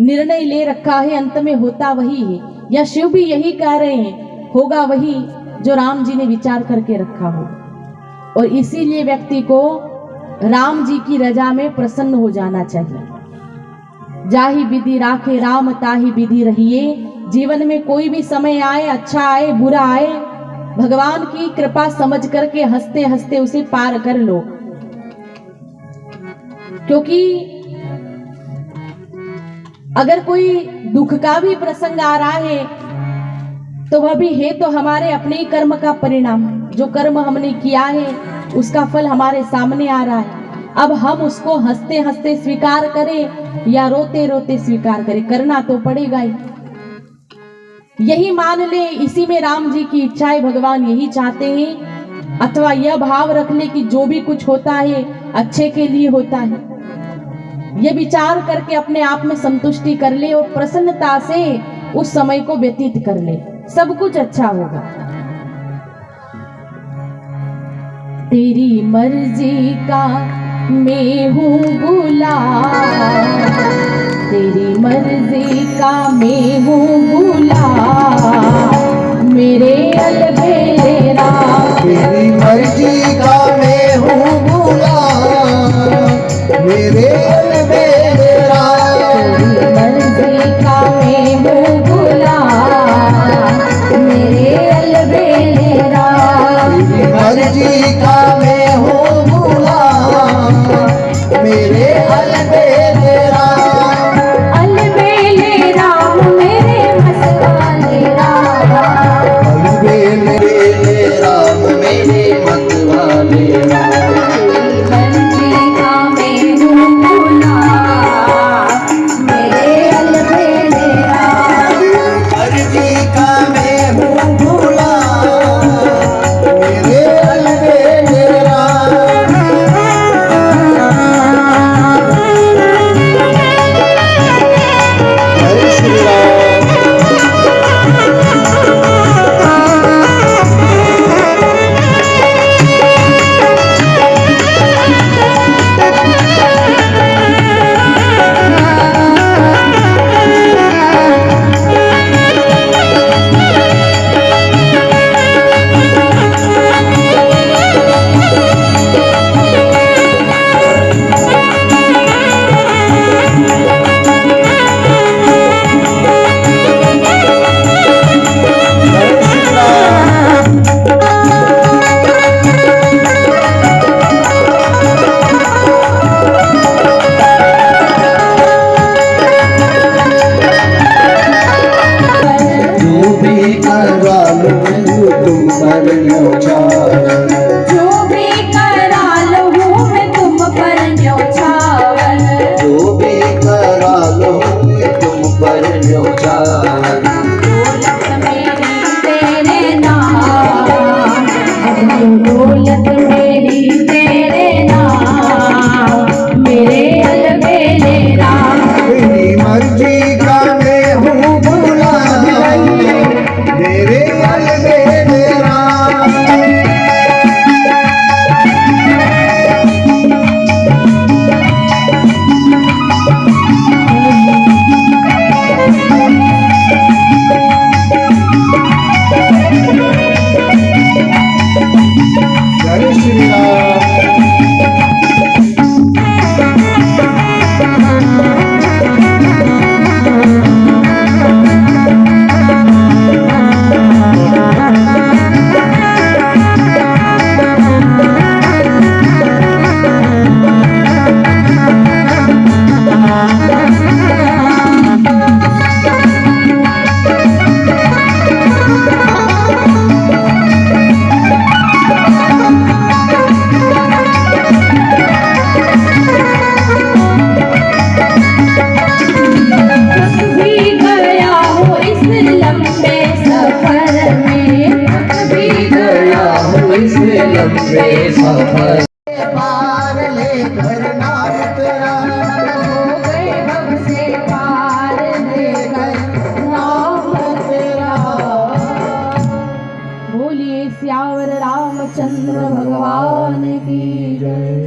निर्णय ले रखा है, अंत में होता वही है। या शिव भी यही कह रहे हैं, होगा वही जो राम जी ने विचार करके रखा हो। और इसीलिए व्यक्ति को राम जी की रजा में प्रसन्न हो जाना चाहिए। जाहि विधि राखे राम ताहि विधि रहिए। जीवन में कोई भी समय आए, अच्छा आए बुरा आए, भगवान की कृपा समझ करके हंसते हंसते उसे पार कर लो। क्योंकि अगर कोई दुख का भी प्रसंग आ रहा है तो वह भी है तो हमारे अपने ही कर्म का परिणाम। जो कर्म हमने किया है उसका फल हमारे सामने आ रहा है। अब हम उसको हंसते हंसते स्वीकार करें या रोते रोते स्वीकार करें, करना तो पड़ेगा ही। यही मान ले, इसी में राम जी की इच्छा है, भगवान यही चाहते हैं। अथवा यह भाव रख ले कि जो भी कुछ होता है अच्छे के लिए होता है। यह विचार करके अपने आप में संतुष्टि कर ले और प्रसन्नता से उस समय को व्यतीत कर ले, सब कुछ अच्छा होगा। तेरी मर्जी का मैं हूँ गुलाम, तेरी मर्जी का मैं हूँ गुलाम, मेरे अलबेरे राम। तेरी मर्जी का मैं हूँ गुलाम, मेरे अलबेरे राम। तेरी मर्जी का मैं हूँ गुलाम, मेरे अलबेरे राम। तेरी मर्जी का मैं हूँ गुलाम, मेरे अलबेले राम। अलबेले राम मेरे मस्ताने राम, अलबेले उजागर दौलत मेरी तेरे नाम, दौलत मेरी तेरे नाम, मेरे अलबेले राम। तेरी मर्जी का मैं हूँ गुलाम, मेरे अलबेले राम। जय श्री राम। थक भी गया हूँ इस लंबे सफर में, थक भी गया हूँ इस लंबे सफर पार लेकर नाम तेरा, हो गए भव से पार लेकर नाम तेरा। बोलिए सियावर रामचंद्र भगवान की जय।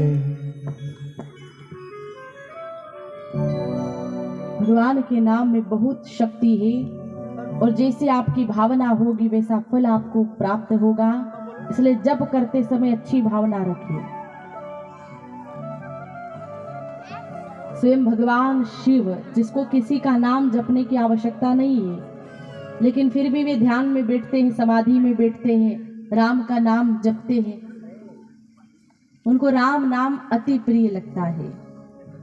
भगवान के नाम में बहुत शक्ति है, और जैसे आपकी भावना होगी वैसा फल आपको प्राप्त होगा। इसलिए जप करते समय अच्छी भावना रखिए। स्वयं भगवान शिव, जिसको किसी का नाम जपने की आवश्यकता नहीं है, लेकिन फिर भी वे ध्यान में बैठते हैं, समाधि में बैठते हैं, राम का नाम जपते हैं। उनको राम नाम अति प्रिय लगता है।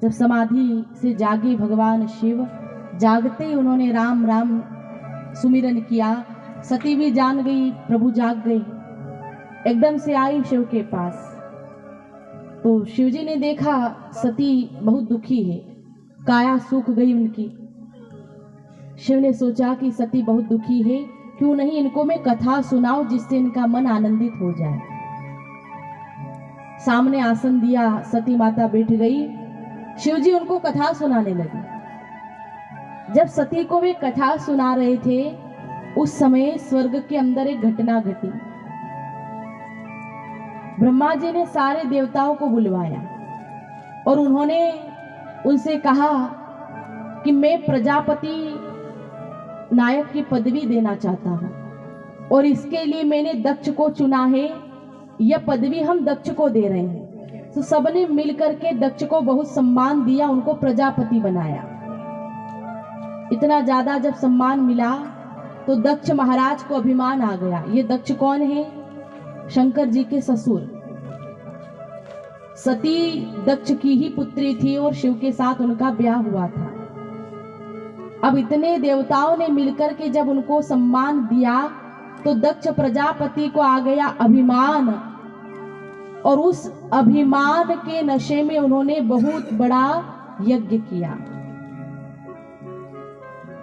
जब समाधि से जागे भगवान शिव, जागते ही उन्होंने राम राम सुमिरन किया। सती भी जान गई, प्रभु जाग गए। एकदम से आई शिव के पास, तो शिवजी ने देखा सती बहुत दुखी है, काया सूख गई उनकी। शिव ने सोचा कि सती बहुत दुखी है, क्यों नहीं इनको मैं कथा सुनाऊं जिससे इनका मन आनंदित हो जाए। सामने आसन दिया, सती माता बैठ गई। शिवजी उनको कथा सुनाने लगे। जब सती को वे कथा सुना रहे थे, उस समय स्वर्ग के अंदर एक घटना घटी। ब्रह्मा जी ने सारे देवताओं को बुलवाया और उन्होंने उनसे कहा कि मैं प्रजापति नायक की पदवी देना चाहता हूं, और इसके लिए मैंने दक्ष को चुना है। यह पदवी हम दक्ष को दे रहे हैं। तो सबने मिलकर के दक्ष को बहुत सम्मान दिया, उनको प्रजापति बनाया। इतना ज्यादा जब सम्मान मिला तो दक्ष महाराज को अभिमान आ गया। ये दक्ष कौन है? शंकर जी के ससुर। सती दक्ष की ही पुत्री थी और शिव के साथ उनका ब्याह हुआ था। अब इतने देवताओं ने मिलकर के जब उनको सम्मान दिया तो दक्ष प्रजापति को आ गया अभिमान, और उस अभिमान के नशे में उन्होंने बहुत बड़ा यज्ञ किया।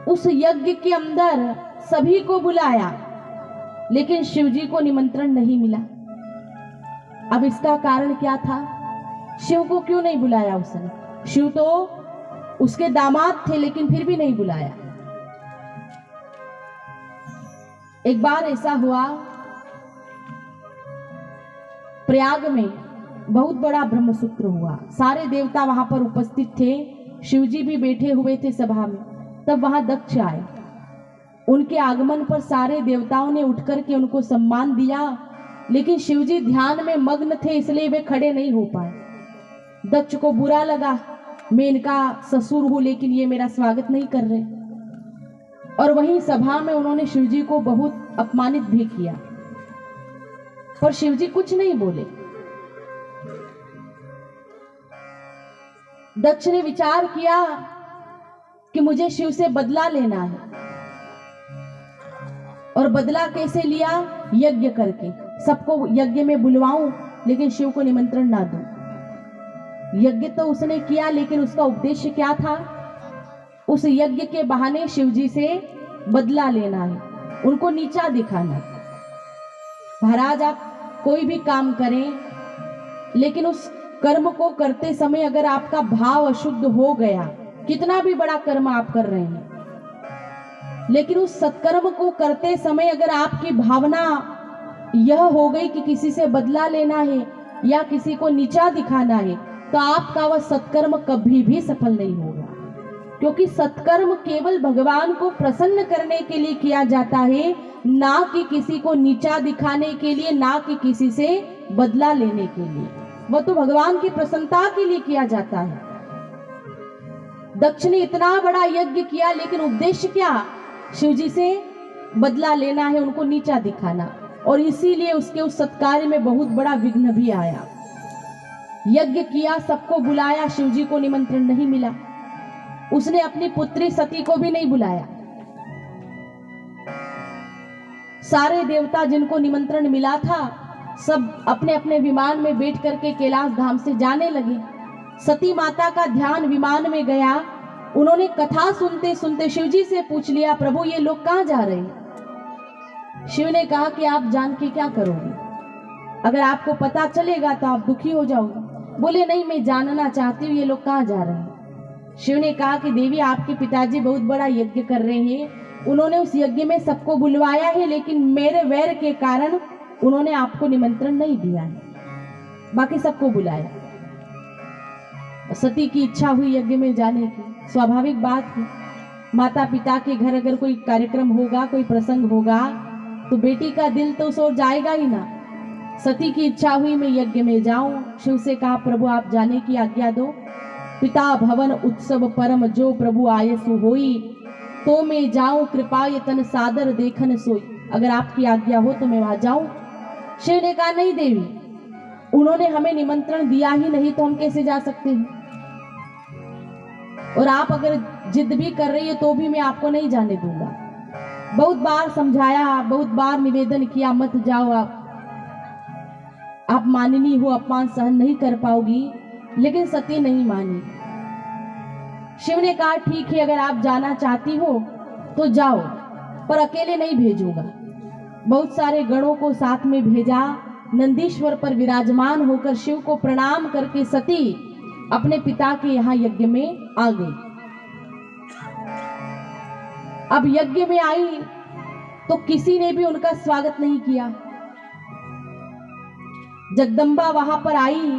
उस यज्ञ के अंदर सभी को बुलाया, लेकिन शिवजी को निमंत्रण नहीं मिला। अब इसका कारण क्या था? शिव को क्यों नहीं बुलाया उसने? शिव तो उसके दामाद थे, लेकिन फिर भी नहीं बुलाया। एक बार ऐसा हुआ, प्रयाग में बहुत बड़ा ब्रह्मसूत्र हुआ। सारे देवता वहां पर उपस्थित थे, शिवजी भी बैठे हुए थे सभा में। तब वहां दक्ष आए। उनके आगमन पर सारे देवताओं ने उठकर के उनको सम्मान दिया, लेकिन शिवजी ध्यान में मग्न थे, इसलिए वे खड़े नहीं हो पाए। दक्ष को बुरा लगा, मैं इनका ससुर हूं लेकिन ये मेरा स्वागत नहीं कर रहे, और वहीं सभा में उन्होंने शिवजी को बहुत अपमानित भी किया, पर शिवजी कुछ नहीं बोले। दक्ष ने विचार किया कि मुझे शिव से बदला लेना है, और बदला कैसे लिया? यज्ञ करके। सबको यज्ञ में बुलवाऊं लेकिन शिव को निमंत्रण ना दूं। यज्ञ तो उसने किया, लेकिन उसका उद्देश्य क्या था? उस यज्ञ के बहाने शिव जी से बदला लेना है, उनको नीचा दिखाना। महाराज आप कोई भी काम करें, लेकिन उस कर्म को करते समय अगर आपका भाव अशुद्ध हो गया, कितना भी बड़ा कर्म आप कर रहे हैं, लेकिन उस सत्कर्म को करते समय अगर आपकी भावना यह हो गई कि किसी से बदला लेना है या किसी को नीचा दिखाना है, तो आपका वह सत्कर्म कभी भी सफल नहीं होगा। क्योंकि सत्कर्म केवल भगवान को प्रसन्न करने के लिए किया जाता है, ना कि किसी को नीचा दिखाने के लिए, ना कि किसी से बदला लेने के लिए। वह तो भगवान की प्रसन्नता के लिए किया जाता है। दक्ष ने इतना बड़ा यज्ञ किया, लेकिन उद्देश्य क्या? शिव जी से बदला लेना है, उनको नीचा दिखाना, और इसीलिए उसके उस सत्कार्य में बहुत बड़ा विघ्न भी आया। यज्ञ किया, सबको बुलाया, शिव जी को निमंत्रण नहीं मिला। उसने अपनी पुत्री सती को भी नहीं बुलाया। सारे देवता जिनको निमंत्रण मिला था, सब अपने अपने विमान में बैठ करके कैलाश धाम से जाने लगे। सती माता का ध्यान विमान में गया। उन्होंने कथा सुनते सुनते शिव जी से पूछ लिया, प्रभु ये लोग कहाँ जा रहे हैं? शिव ने कहा कि आप जान के क्या करोगे? अगर आपको पता चलेगा तो आप दुखी हो जाओगे। बोले नहीं, मैं जानना चाहती हूँ ये लोग कहाँ जा रहे हैं। शिव ने कहा कि देवी आपके पिताजी बहुत बड़ा यज्ञ कर रहे हैं, उन्होंने उस यज्ञ में सबको बुलवाया है, लेकिन मेरे वैर के कारण उन्होंने आपको निमंत्रण नहीं दिया है, बाकी सबको बुलाया। सती की इच्छा हुई यज्ञ में जाने की, स्वाभाविक बात है। माता पिता के घर अगर कोई कार्यक्रम होगा, कोई प्रसंग होगा, तो बेटी का दिल तो उस ओर जाएगा ही ना। सती की इच्छा हुई मैं यज्ञ में जाऊं। शिव से कहा प्रभु आप जाने की आज्ञा दो। पिता भवन उत्सव परम जो प्रभु आयसु होई, तो मैं जाऊं कृपा यतन सादर देखन सोई। अगर आपकी आज्ञा हो तो मैं वहां जाऊं। शिव ने कहा नहीं देवी, उन्होंने हमें निमंत्रण दिया ही नहीं तो हम कैसे जा सकते हैं, और आप अगर जिद भी कर रही है तो भी मैं आपको नहीं जाने दूंगा। बहुत बार समझाया, बहुत बार निवेदन किया, मत जाओ आप माननी हो, अपमान सहन नहीं कर पाओगी, लेकिन सती नहीं मानी। शिव ने कहा ठीक है, अगर आप जाना चाहती हो तो जाओ, पर अकेले नहीं भेजूंगा। बहुत सारे गणों को साथ में भेजा। नंदीश्वर पर विराजमान होकर शिव को प्रणाम करके सती अपने पिता के यहाँ यज्ञ में आ गई। अब यज्ञ में आई तो किसी ने भी उनका स्वागत नहीं किया। जगदम्बा वहां पर आई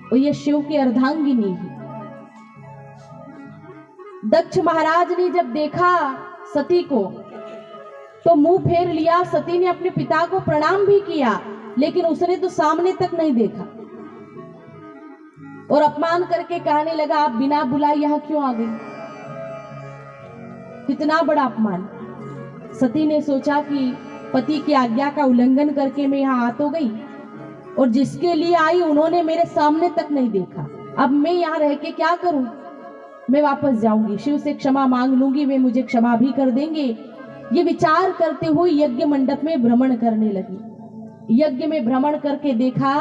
और ये शिव की अर्धांगिनी है। दक्ष महाराज ने जब देखा सती को तो मुंह फेर लिया। सती ने अपने पिता को प्रणाम भी किया, लेकिन उसने तो सामने तक नहीं देखा और अपमान करके कहने लगा आप बिना बुलाए यहां क्यों आ गई? कितना बड़ा अपमान। सती ने सोचा कि पति की आज्ञा का उल्लंघन करके मैं यहां आ तो गई, और जिसके लिए आई उन्होंने मेरे सामने तक नहीं देखा। अब मैं यहाँ रह के क्या करूं? मैं वापस जाऊंगी, शिव से क्षमा मांग लूंगी, वे मुझे क्षमा भी कर देंगे। ये विचार करते हुए यज्ञ मंडप में भ्रमण करने लगी। यज्ञ में भ्रमण करके देखा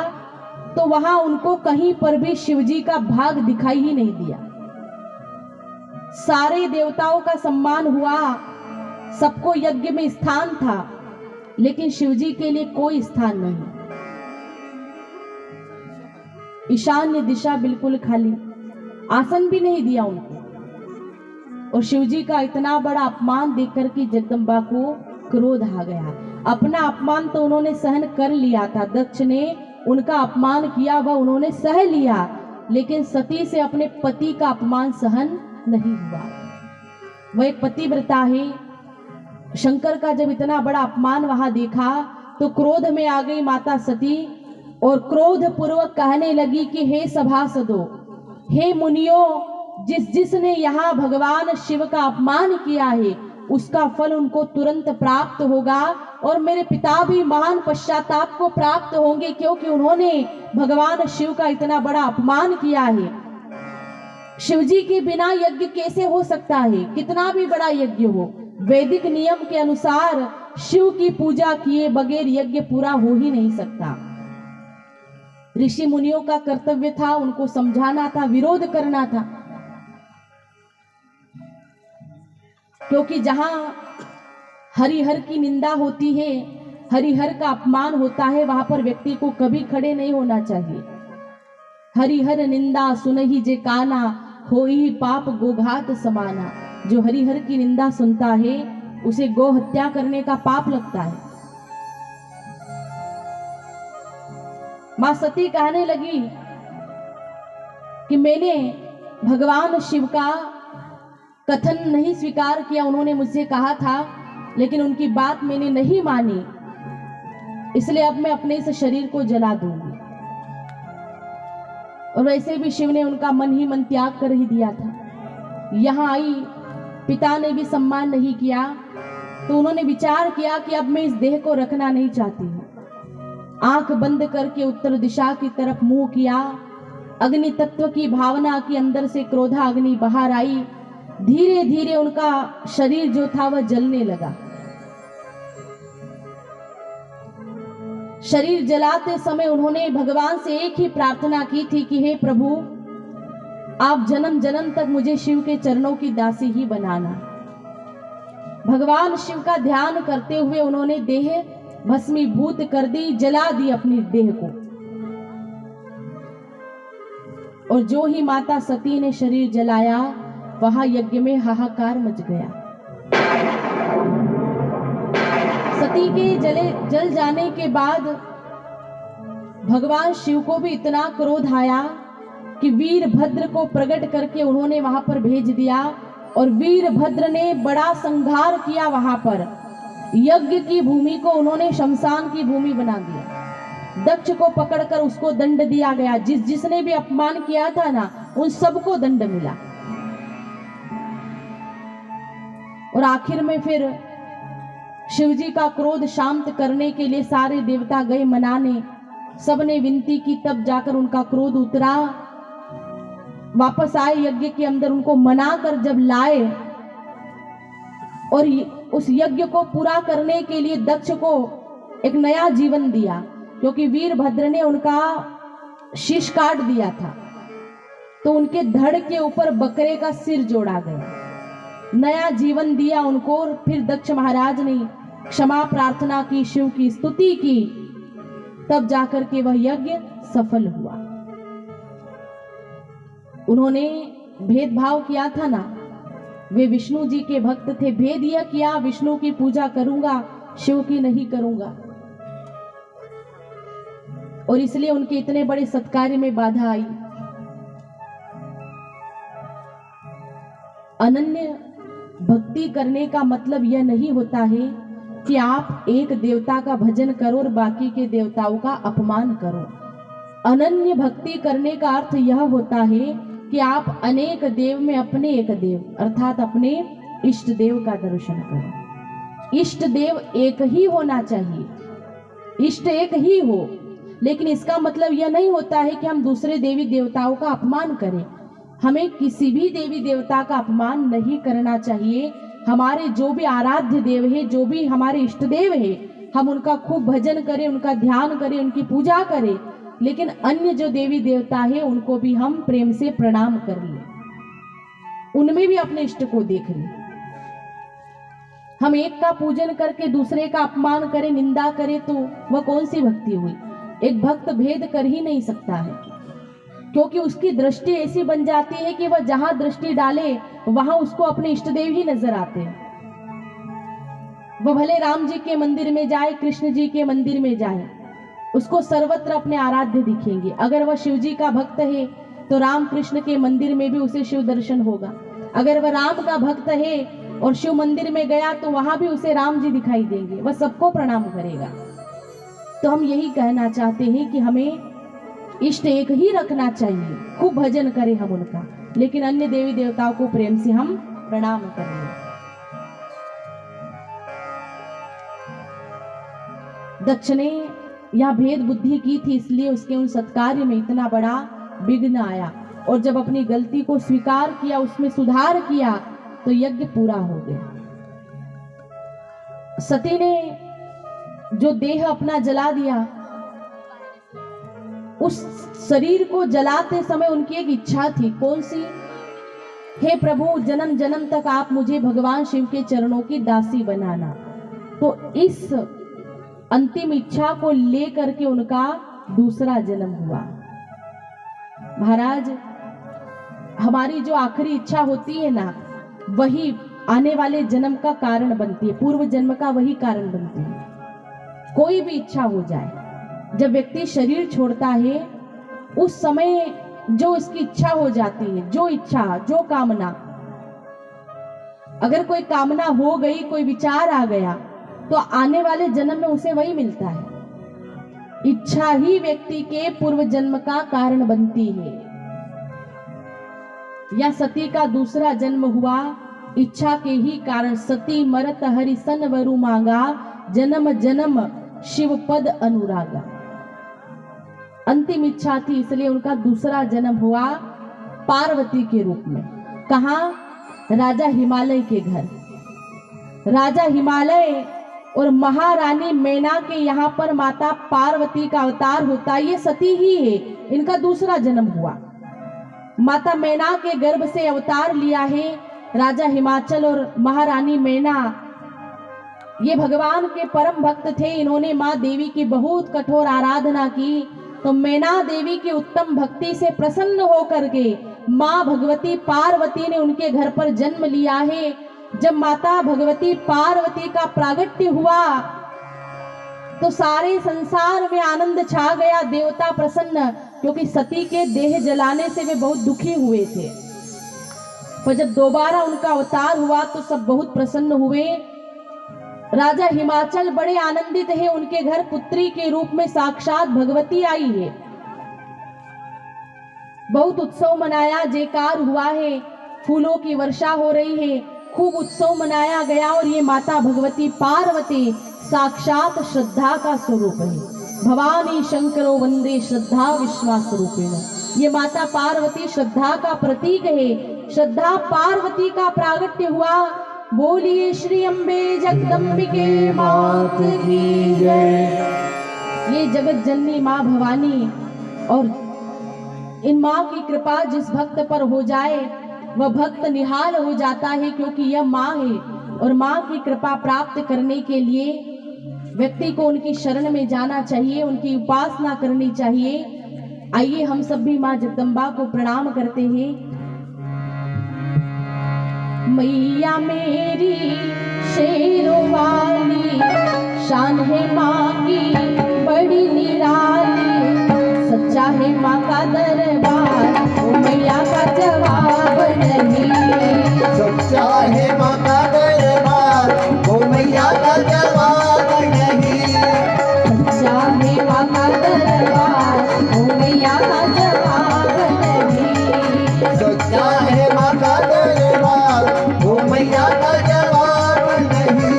तो वहां उनको कहीं पर भी शिवजी का भाग दिखाई ही नहीं दिया। सारे देवताओं का सम्मान हुआ, सबको यज्ञ में स्थान था, लेकिन शिवजी के लिए कोई स्थान नहीं। ईशान्य दिशा बिल्कुल खाली, आसन भी नहीं दिया उनको। और शिवजी का इतना बड़ा अपमान देखकर कि जगदम्बा को क्रोध आ गया। अपना अपमान तो उन्होंने सहन कर लिया था, दक्ष ने उनका अपमान किया वह उन्होंने सह लिया, लेकिन सती से अपने पति का अपमान सहन नहीं हुआ। वह एक पतिव्रता है। शंकर का जब इतना बड़ा अपमान वहां देखा तो क्रोध में आ गई माता सती और क्रोध पूर्वक कहने लगी कि हे सभासदों, हे मुनियों, जिसने यहाँ भगवान शिव का अपमान किया है उसका फल उनको तुरंत प्राप्त होगा, और मेरे पिता भी महान पश्चाताप को प्राप्त होंगे, क्योंकि उन्होंने भगवान शिव का इतना बड़ा अपमान किया है। शिवजी के बिना यज्ञ कैसे हो सकता है? कितना भी बड़ा यज्ञ हो, वैदिक नियम के अनुसार शिव की पूजा किए बगैर यज्ञ पूरा हो ही नहीं सकता। ऋषि मुनियों का कर्तव्य था उनको समझाना था, विरोध करना था। क्योंकि जहाँ हरिहर की निंदा होती है, हरिहर का अपमान होता है, वहां पर व्यक्ति को कभी खड़े नहीं होना चाहिए। हरिहर निंदा सुनहि जे काना, होई पाप गोघात समाना। जो हरिहर की निंदा सुनता है उसे गौ हत्या करने का पाप लगता है। मां सती कहने लगी कि मैंने भगवान शिव का कथन नहीं स्वीकार किया, उन्होंने मुझसे कहा था, लेकिन उनकी बात मैंने नहीं मानी, इसलिए अब मैं अपने इस शरीर को जला दूंगी। और वैसे भी शिव ने उनका मन ही मन त्याग कर ही दिया था। यहाँ आई, पिता ने भी सम्मान नहीं किया, तो उन्होंने विचार किया कि अब मैं इस देह को रखना नहीं चाहती हूँ। आंख बंद करके उत्तर दिशा की तरफ मुंह किया। अग्नि तत्व की भावना की अंदर से क्रोधा अग्नि बाहर आई। धीरे धीरे उनका शरीर जो था वह जलने लगा। शरीर जलाते समय उन्होंने भगवान से एक ही प्रार्थना की थी कि हे प्रभु, आप जन्म जन्म तक मुझे शिव के चरणों की दासी ही बनाना। भगवान शिव का ध्यान करते हुए उन्होंने देह भस्मीभूत कर दी, जला दी अपनी देह को। और जो ही माता सती ने शरीर जलाया, वहां यज्ञ में हाहाकार मच गया। सती के जल जाने के बाद भगवान शिव को भी इतना क्रोध आया कि वीरभद्र को प्रकट करके उन्होंने वहां पर भेज दिया। और वीरभद्र ने बड़ा संहार किया। वहां पर यज्ञ की भूमि को उन्होंने शमशान की भूमि बना दिया। दक्ष को पकड़कर उसको दंड दिया गया। जिसने भी अपमान किया था ना, उन सबको दंड मिला। और आखिर में फिर शिवजी का क्रोध शांत करने के लिए सारे देवता गए मनाने। सबने विनती की, तब जाकर उनका क्रोध उतरा। वापस आए यज्ञ के अंदर, उनको मनाकर जब लाए और उस यज्ञ को पूरा करने के लिए दक्ष को एक नया जीवन दिया, क्योंकि वीरभद्र ने उनका शीश काट दिया था, तो उनके धड़ के ऊपर बकरे का सिर जोड़ा गया। नया जीवन दिया उनको। और फिर दक्ष महाराज ने क्षमा प्रार्थना की, शिव की स्तुति की, तब जाकर के वह यज्ञ सफल हुआ। उन्होंने भेदभाव किया था ना, वे विष्णु जी के भक्त थे। भेद यह किया, विष्णु की पूजा करूंगा, शिव की नहीं करूंगा। और इसलिए उनके इतने बड़े सत्कार्य में बाधा आई। अनन्य भक्ति करने का मतलब यह नहीं होता है कि आप एक देवता का भजन करो और बाकी के देवताओं का अपमान करो। अनन्य भक्ति करने का अर्थ यह होता है कि आप अनेक देव में अपने एक देव अर्थात अपने इष्ट देव का दर्शन करो। इष्ट देव एक ही होना चाहिए, इष्ट एक ही हो, लेकिन इसका मतलब यह नहीं होता है कि हम दूसरे देवी देवताओं का अपमान करें। हमें किसी भी देवी देवता का अपमान नहीं करना चाहिए। हमारे जो भी आराध्य देव है, जो भी हमारे इष्ट देव है, हम उनका खूब भजन करें, उनका ध्यान करें, उनकी पूजा करें, लेकिन अन्य जो देवी देवता है उनको भी हम प्रेम से प्रणाम कर लें, उनमें भी अपने इष्ट को देख लें। हम एक का पूजन करके दूसरे का अपमान करें, निंदा करें, तो वह कौन सी भक्ति हुई। एक भक्त भेद कर ही नहीं सकता है, क्योंकि उसकी दृष्टि ऐसी बन जाती है कि वह जहां दृष्टि डाले वहां उसको अपने इष्ट देव ही नजर आते हैं। वह भले राम जी के मंदिर में जाए, कृष्ण जी के मंदिर में जाए, उसको सर्वत्र अपने आराध्य दिखेंगे। अगर वह शिव जी का भक्त है तो राम कृष्ण के मंदिर में भी उसे शिव दर्शन होगा। अगर वह राम का भक्त है और शिव मंदिर में गया तो वहां भी उसे राम जी दिखाई देंगे, वह सबको प्रणाम करेगा। तो हम यही कहना चाहते हैं कि हमें इष्ट एक ही रखना चाहिए, खूब भजन करें हम उनका, लेकिन अन्य देवी देवताओं को प्रेम से हम प्रणाम करें। दक्ष ने यह भेद बुद्धि की थी, इसलिए उसके उन सत्कार्य में इतना बड़ा विघ्न आया। और जब अपनी गलती को स्वीकार किया, उसमें सुधार किया, तो यज्ञ पूरा हो गया। सती ने जो देह अपना जला दिया, उस शरीर को जलाते समय उनकी एक इच्छा थी। कौन सी? हे प्रभु जन्म जन्म तक आप मुझे भगवान शिव के चरणों की दासी बनाना। तो इस अंतिम इच्छा को लेकर के उनका दूसरा जन्म हुआ। महाराज, हमारी जो आखिरी इच्छा होती है ना, वही आने वाले जन्म का कारण बनती है, पूर्व जन्म का वही कारण बनती है। कोई भी इच्छा हो जाए, जब व्यक्ति शरीर छोड़ता है उस समय जो इसकी इच्छा हो जाती है, जो इच्छा, जो कामना, अगर कोई कामना हो गई, कोई विचार आ गया, तो आने वाले जन्म में उसे वही मिलता है। इच्छा ही व्यक्ति के पूर्व जन्म का कारण बनती है। या सती का दूसरा जन्म हुआ इच्छा के ही कारण। सती मरत हरि सन वरु मांगा, जन्म जन्म शिव पद अनुरागा। अंतिम इच्छा थी, इसलिए उनका दूसरा जन्म हुआ पार्वती के रूप में। कहा? राजा हिमालय के घर। राजा हिमालय और महारानी मैना के यहाँ पर माता पार्वती का अवतार होता है। ये सती ही है, इनका दूसरा जन्म हुआ। माता मैना के गर्भ से अवतार लिया है राजा हिमाचल और महारानी मैना। ये भगवान के परम भक्त थे। इन्होंने माँ देवी की बहुत कठोर आराधना की, तो मैना देवी की उत्तम भक्ति से प्रसन्न होकर के माँ भगवती पार्वती ने उनके घर पर जन्म लिया है। जब माता भगवती पार्वती का प्रागट्य हुआ तो सारे संसार में आनंद छा गया, देवता प्रसन्न, क्योंकि सती के देह जलाने से वे बहुत दुखी हुए थे। पर जब दोबारा उनका अवतार हुआ तो सब बहुत प्रसन्न हुए। राजा हिमाचल बड़े आनंदित है, उनके घर पुत्री के रूप में साक्षात भगवती आई है। बहुत उत्सव मनाया, जयकार हुआ है, फूलों की वर्षा हो रही है, खूब उत्सव मनाया गया। और ये माता भगवती पार्वती साक्षात श्रद्धा का स्वरूप है। भवानी शंकरो वंदे श्रद्धा विश्वास रूपेण। ये माता पार्वती श्रद्धा का प्रतीक है। श्रद्धा पार्वती का प्रागट्य हुआ। बोलिए श्री अम्बे जगदम्बिके मात की जय। ये जगत जननी माँ भवानी, और इन माँ की कृपा जिस भक्त पर हो जाए वह भक्त निहाल हो जाता है, क्योंकि यह माँ है। और माँ की कृपा प्राप्त करने के लिए व्यक्ति को उनकी शरण में जाना चाहिए, उनकी उपासना करनी चाहिए। आइए हम सब भी माँ जगदम्बा को प्रणाम करते हैं। मैया मेरी शेरों वाली, शान है माँ की बड़ी निराली, सच्चा है माँ का दरबार, ओ मैया का जवाब नहीं। सच्चा है माँ का दरबार, ओ मैया का जवाब नहीं। सच्चा है माँ का दरबार, ओ मैया का जवाब नहीं। सच्चा है माँ का दरबार, ओ मैया का जवाब नहीं।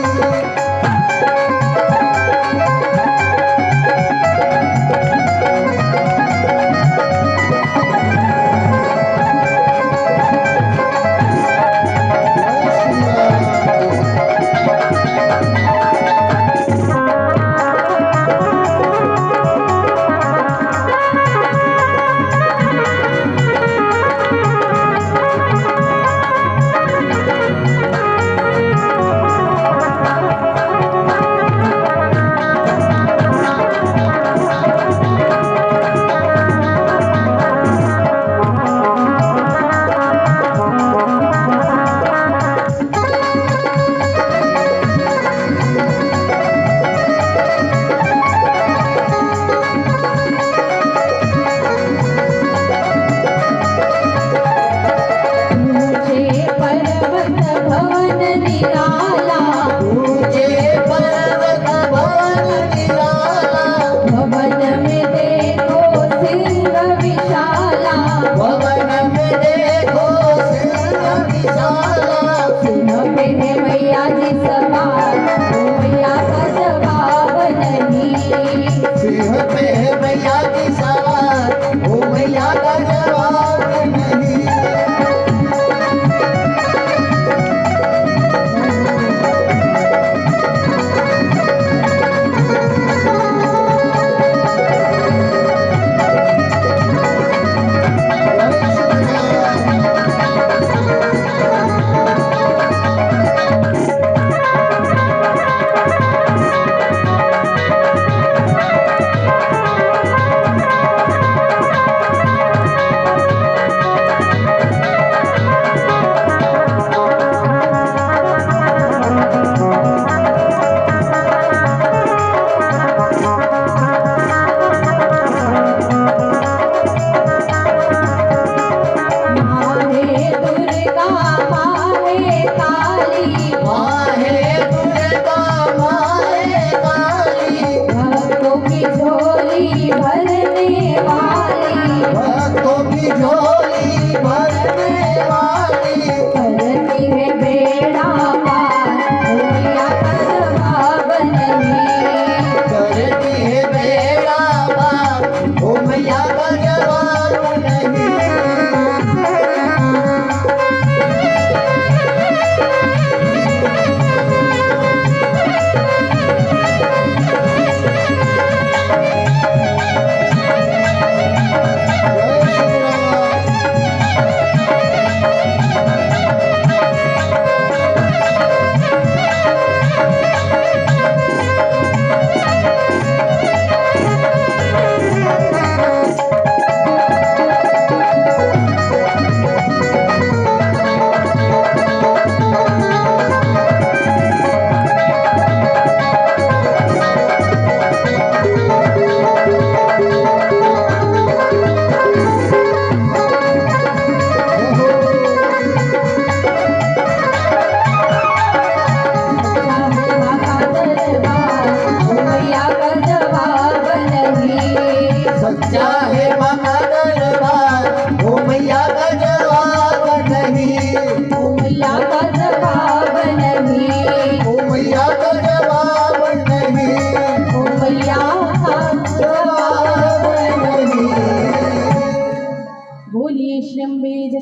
जय श्री राम।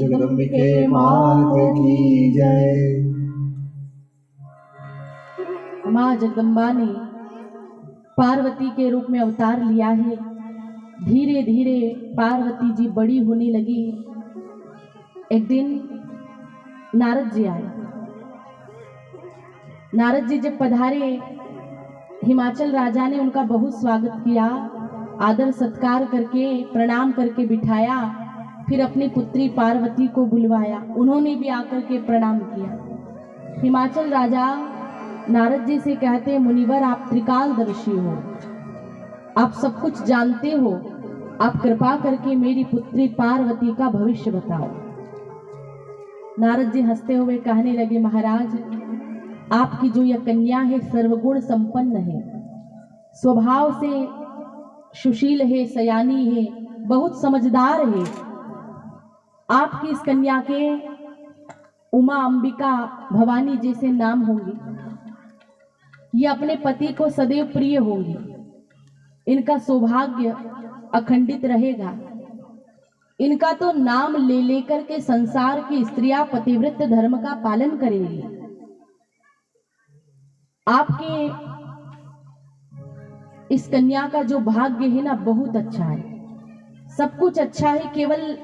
जगदम्बिके मात की जय। माँ जगदम्बा ने पार्वती के रूप में अवतार लिया है। धीरे धीरे पार्वती जी बड़ी होने लगी। एक दिन नारद जी आए। नारद जी जब पधारे, हिमाचल राजा ने उनका बहुत स्वागत किया, आदर सत्कार करके प्रणाम करके बिठाया। फिर अपनी पुत्री पार्वती को बुलवाया, उन्होंने भी आकर के प्रणाम किया। हिमाचल राजा नारद जी से कहते, मुनिवर आप त्रिकालदर्शी हो, आप सब कुछ जानते हो, आप कृपा करके मेरी पुत्री पार्वती का भविष्य बताओ। नारद जी हंसते हुए कहने लगे, महाराज आपकी जो यह कन्या है सर्वगुण संपन्न है, स्वभाव से सुशील है, सयानी है, बहुत समझदार है। आपकी इस कन्या के उमा, अंबिका, भवानी जैसे नाम होंगे। ये अपने पति को सदैव प्रिय होंगी। इनका सौभाग्य अखंडित रहेगा। इनका तो नाम ले लेकर के संसार की स्त्रियां पतिव्रत धर्म का पालन करेंगी। आपके इस कन्या का जो भाग्य है ना, बहुत अच्छा है, सब कुछ अच्छा है, केवल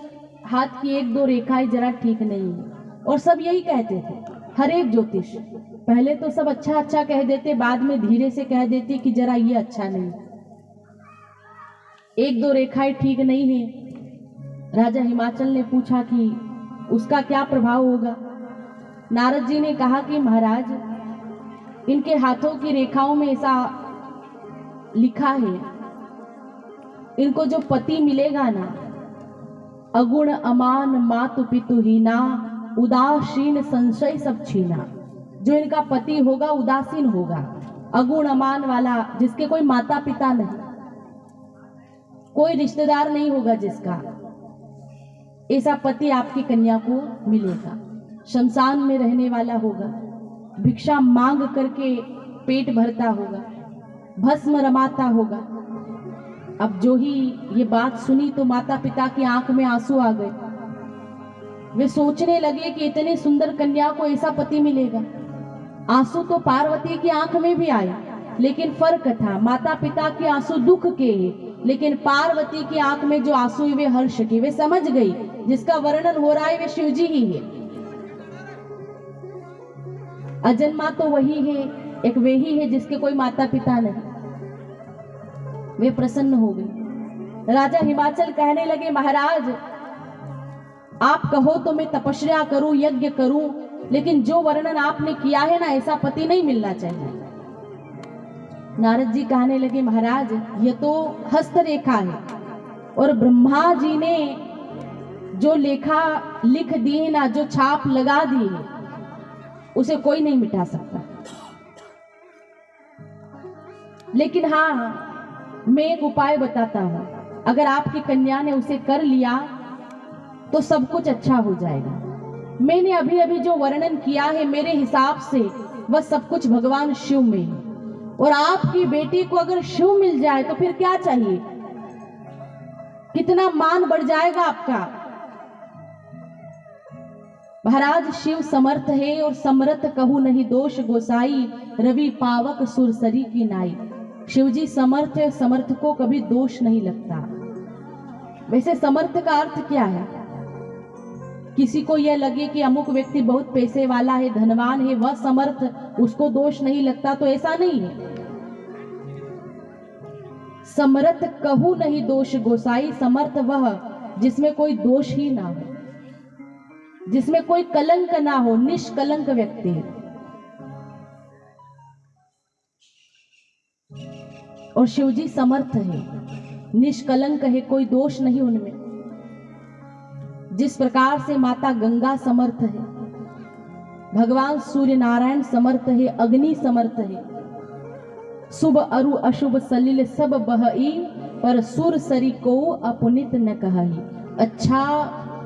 हाथ की एक दो रेखाएं जरा ठीक नहीं है। और सब यही कहते थे, हर एक ज्योतिष पहले तो सब अच्छा अच्छा कह देते, बाद में धीरे से कह देते कि जरा ये अच्छा नहीं, एक दो रेखाएं ठीक नहीं है। राजा हिमाचल ने पूछा कि उसका क्या प्रभाव होगा। नारद जी ने कहा कि महाराज इनके हाथों की रेखाओं में ऐसा लिखा है, इनको जो पति मिलेगा ना, अगुण अमान मातु पितु हीना, उदासीन संशय सब छीना। जो इनका पति होगा उदासीन होगा, अगुण अमान वाला, जिसके कोई माता पिता नहीं, कोई रिश्तेदार नहीं होगा जिसका, ऐसा पति आपकी कन्या को मिलेगा। शमशान में रहने वाला होगा, भिक्षा मांग करके पेट भरता होगा, भस्म रमाता होगा। अब जो ही ये बात सुनी तो माता पिता की आंख में आंसू आ गए। वे सोचने लगे कि इतने सुंदर कन्या को ऐसा पति मिलेगा। आंसू तो पार्वती की आंख में भी आए, लेकिन फर्क था, माता पिता के आंसू दुख के हैं, लेकिन पार्वती की आंख में जो आंसू वे हर्ष के। वे समझ गई जिसका वर्णन हो रहा है वे शिवजी ही है। अजन्मा तो वही है, एक वे ही है जिसके कोई माता पिता नहीं। वे प्रसन्न हो गई। राजा हिमाचल कहने लगे, महाराज आप कहो तो मैं तपस्या करूं, यज्ञ करूं, लेकिन जो वर्णन आपने किया है ना, ऐसा पति नहीं मिलना चाहिए। नारद जी कहने लगे, महाराज ये तो हस्तरेखा है, और ब्रह्मा जी ने जो लेखा लिख दी है ना, जो छाप लगा दी है, उसे कोई नहीं मिटा सकता। लेकिन हाँ, मैं एक उपाय बताता हूं, अगर आपकी कन्या ने उसे कर लिया तो सब कुछ अच्छा हो जाएगा। मैंने अभी अभी जो वर्णन किया है, मेरे हिसाब से वह सब कुछ भगवान शिव में है, और आपकी बेटी को अगर शिव मिल जाए तो फिर क्या चाहिए, कितना मान बढ़ जाएगा आपका। महाराज शिव समर्थ है, और समर्थ कहू नहीं दोष गोसाई, रवि पावक सुरसरी की नाई। शिव जी समर्थ है, समर्थ को कभी दोष नहीं लगता। वैसे समर्थ का अर्थ क्या है? किसी को यह लगे कि अमुक व्यक्ति बहुत पैसे वाला है, धनवान है, वह समर्थ, उसको दोष नहीं लगता, तो ऐसा नहीं है। समर्थ कहू नहीं दोष गोसाई, समर्थ वह जिसमें कोई दोष ही ना हो, जिसमें कोई कलंक ना हो, निष्कलंक व्यक्ति है। और शिवजी समर्थ है, निष्कलंक है, कोई दोष नहीं उनमें। जिस प्रकार से माता गंगा समर्थ है, भगवान सूर्य नारायण समर्थ है, अग्नि समर्थ है, शुभ अरु अशुभ सलिल सब बहई, पर सुर सरी को अपुनित न कहई। अच्छा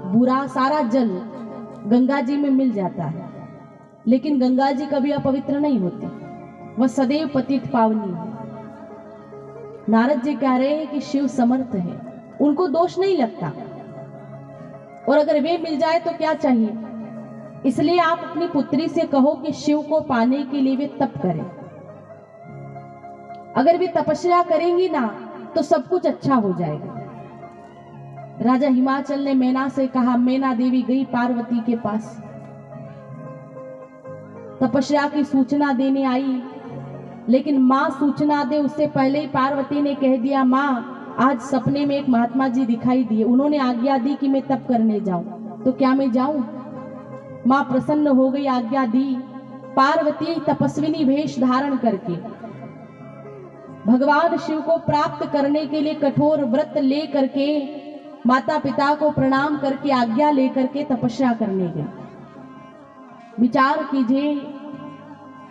बुरा सारा जल गंगा जी में मिल जाता है, लेकिन गंगा जी कभी अपवित्र नहीं होती, वह सदैव पतित पावनी है। नारद जी कह रहे हैं कि शिव समर्थ है, उनको दोष नहीं लगता, और अगर वे मिल जाए तो क्या चाहिए। इसलिए आप अपनी पुत्री से कहो कि शिव को पाने के लिए वे तप करें। अगर वे तपस्या करेंगी ना तो सब कुछ अच्छा हो जाएगा। राजा हिमाचल ने मैना से कहा। मैना देवी गई पार्वती के पास, तपस्या की सूचना देने आई, लेकिन माँ सूचना दे उससे पहले ही पार्वती ने कह दिया, माँ आज सपने में एक महात्मा जी दिखाई दिए, उन्होंने आज्ञा दी कि मैं तप करने जाऊं, तो क्या मैं जाऊं। माँ प्रसन्न हो गई, आज्ञा दी। पार्वती तपस्विनी वेश धारण करके भगवान शिव को प्राप्त करने के लिए कठोर व्रत ले करके माता पिता को प्रणाम करके आज्ञा लेकर के तपस्या करने गई। विचार कीजिए,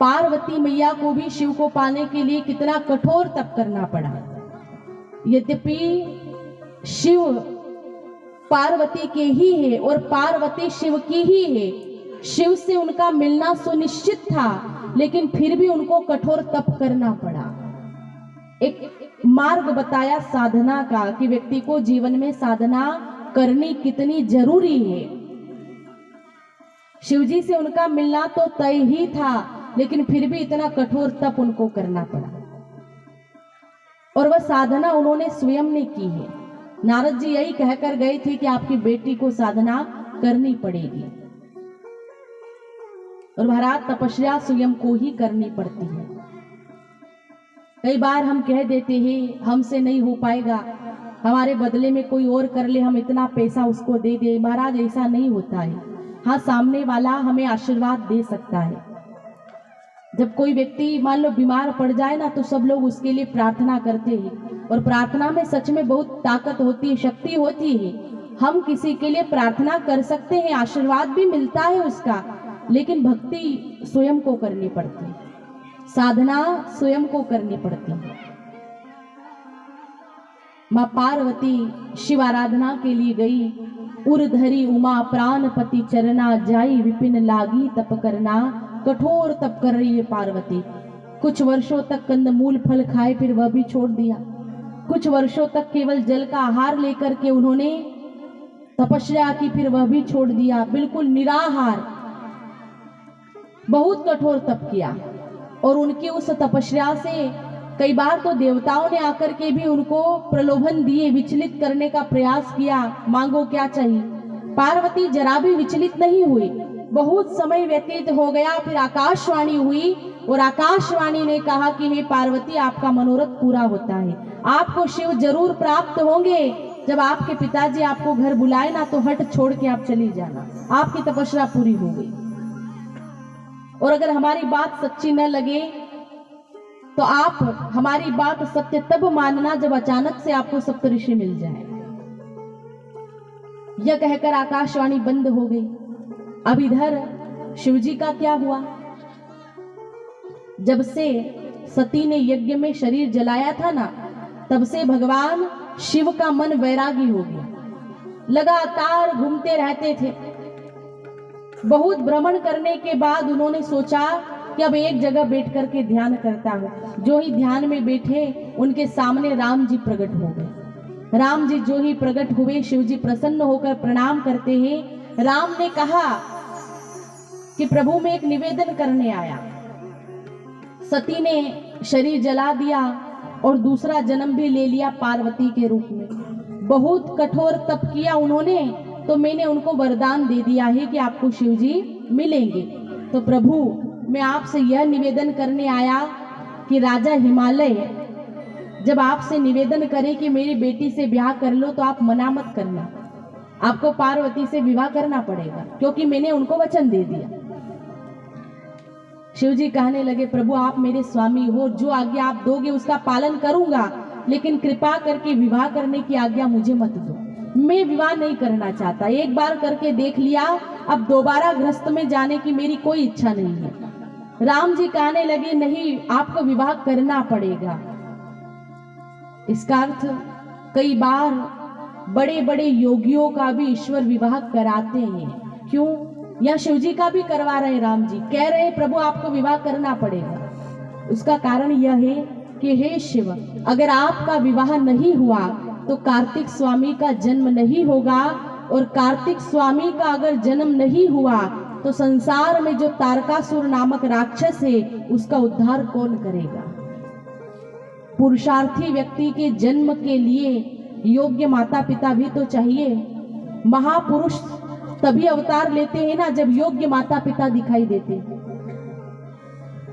पार्वती मैया को भी शिव को पाने के लिए कितना कठोर तप करना पड़ा। यद्यपि शिव पार्वती के ही है और पार्वती शिव की ही है, शिव से उनका मिलना सुनिश्चित था, लेकिन फिर भी उनको कठोर तप करना पड़ा। एक मार्ग बताया साधना का कि व्यक्ति को जीवन में साधना करनी कितनी जरूरी है। शिवजी से उनका मिलना तो तय ही था, लेकिन फिर भी इतना कठोर तप उनको करना पड़ा, और वह साधना उन्होंने स्वयं ने की है। नारद जी यही कहकर गए थे कि आपकी बेटी को साधना करनी पड़ेगी, और महाराज तपस्या स्वयं को ही करनी पड़ती है। कई बार हम कह देते हैं हमसे नहीं हो पाएगा, हमारे बदले में कोई और कर ले, हम इतना पैसा उसको दे दे। महाराज ऐसा नहीं होता है। हाँ, सामने वाला हमें आशीर्वाद दे सकता है। जब कोई व्यक्ति मान लो बीमार पड़ जाए ना, तो सब लोग उसके लिए प्रार्थना करते हैं, और प्रार्थना में सच में बहुत ताकत होती है, शक्ति होती है। हम किसी के लिए प्रार्थना कर सकते हैं, आशीर्वाद भी मिलता है उसका, लेकिन भक्ति स्वयं को करनी पड़ती है, साधना स्वयं को करनी पड़ती है। मां पार्वती शिव आराधना के लिए गई। उर्धरी उमा प्राणपति चरना, जाई विपिन लागी तप करना। कठोर तप कर रही है पार्वती। कुछ वर्षों तक कंदमूल फल खाए, फिर वह भी छोड़ दिया। कुछ वर्षों तक केवल जल का आहार लेकर के उन्होंने तपस्या की, फिर वह भी छोड़ दिया। बिल्कुल निराहार, बहुत कठोर तप किया, और उनकी उस तपस्या से कई बार तो देवताओं ने आकर के भी उनको प्रलोभन दिए, विचलित करने का प्रयास किया, मांगो क्या चाहिए। पार्वती जरा भी विचलित नहीं हुई। बहुत समय व्यतीत हो गया, फिर आकाशवाणी हुई, और आकाशवाणी ने कहा कि हे पार्वती, आपका मनोरथ पूरा होता है, आपको शिव जरूर प्राप्त होंगे। जब आपके पिताजी आपको घर बुलाए ना, तो हट छोड़ के आप चली जाना, आपकी तपस्या पूरी हो गई। और अगर हमारी बात सच्ची न लगे तो आप हमारी बात सत्य तब मानना जब अचानक से आपको सप्तऋषि मिल जाए। यह कहकर आकाशवाणी बंद हो गई। अब इधर शिवजी का क्या हुआ। जब से सती ने यज्ञ में शरीर जलाया था ना, तब से भगवान शिव का मन वैरागी हो गया, लगातार घूमते रहते थे। बहुत भ्रमण करने के बाद उन्होंने सोचा कि अब एक जगह बैठ करके ध्यान करता हूं। जो ही ध्यान में बैठे, उनके सामने राम जी प्रकट हो गए। राम जी जो ही प्रकट हुए, शिव जी प्रसन्न होकर प्रणाम करते हैं। राम ने कहा कि प्रभु मैं एक निवेदन करने आया। सती ने शरीर जला दिया और दूसरा जन्म भी ले लिया पार्वती के रूप में। बहुत कठोर तप किया उन्होंने, तो मैंने उनको वरदान दे दिया है कि आपको शिव जी मिलेंगे। तो प्रभु मैं आपसे यह निवेदन करने आया कि राजा हिमालय जब आपसे निवेदन करे कि मेरी बेटी से ब्याह कर लो, तो आप मना मत करना, आपको पार्वती से विवाह करना पड़ेगा, क्योंकि मैंने उनको वचन दे दिया। शिवजी कहने लगे, प्रभु आप मेरे स्वामी हो, जो आज्ञा आप दोगे उसका पालन करूंगा, लेकिन कृपा करके विवाह करने की आज्ञा मुझे मत दो। मैं विवाह नहीं करना चाहता, एक बार करके देख लिया, अब दोबारा गृहस्थ में जाने की मेरी कोई इच्छा नहीं है। राम जी कहने लगे, नहीं आपको विवाह करना पड़ेगा। इसका अर्थ कई बार बड़े बड़े योगियों का भी ईश्वर विवाह कराते हैं। क्यों? या शिवजी का भी करवा रहे। राम जी कह रहे प्रभु आपको विवाह करना पड़ेगा। उसका कारण यह है कि हे शिव, अगर आपका विवाह नहीं हुआ तो कार्तिक स्वामी का जन्म नहीं होगा, और कार्तिक स्वामी का अगर जन्म नहीं हुआ तो संसार में जो तारकासुर नामक राक्षस है उसका उद्धार कौन करेगा। पुरुषार्थी व्यक्ति के जन्म के लिए योग्य माता पिता भी तो चाहिए। महापुरुष तभी अवतार लेते हैं ना जब योग्य माता पिता दिखाई देते।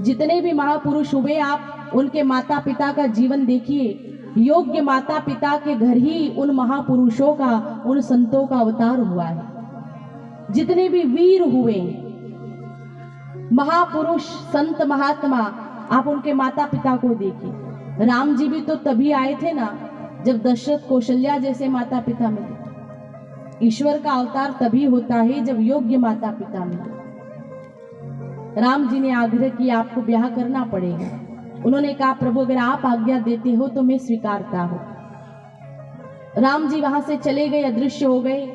जितने भी महापुरुष हुए आप उनके माता पिता का जीवन देखिए, योग्य माता पिता के घर ही उन महापुरुषों का, उन संतों का अवतार हुआ है। जितने भी वीर हुए महापुरुष संत महात्मा, आप उनके माता पिता को देखिए। राम जी भी तो तभी आए थे ना जब दशरथ कौशल्या जैसे माता पिता मिले। ईश्वर का अवतार तभी होता है जब योग्य माता पिता मिले। राम जी ने आग्रह किया आपको ब्याह करना पड़ेगा। उन्होंने कहा प्रभु अगर आप आज्ञा देते हो तो मैं स्वीकारता हूं। राम जी वहां से चले गए, अदृश्य हो गए।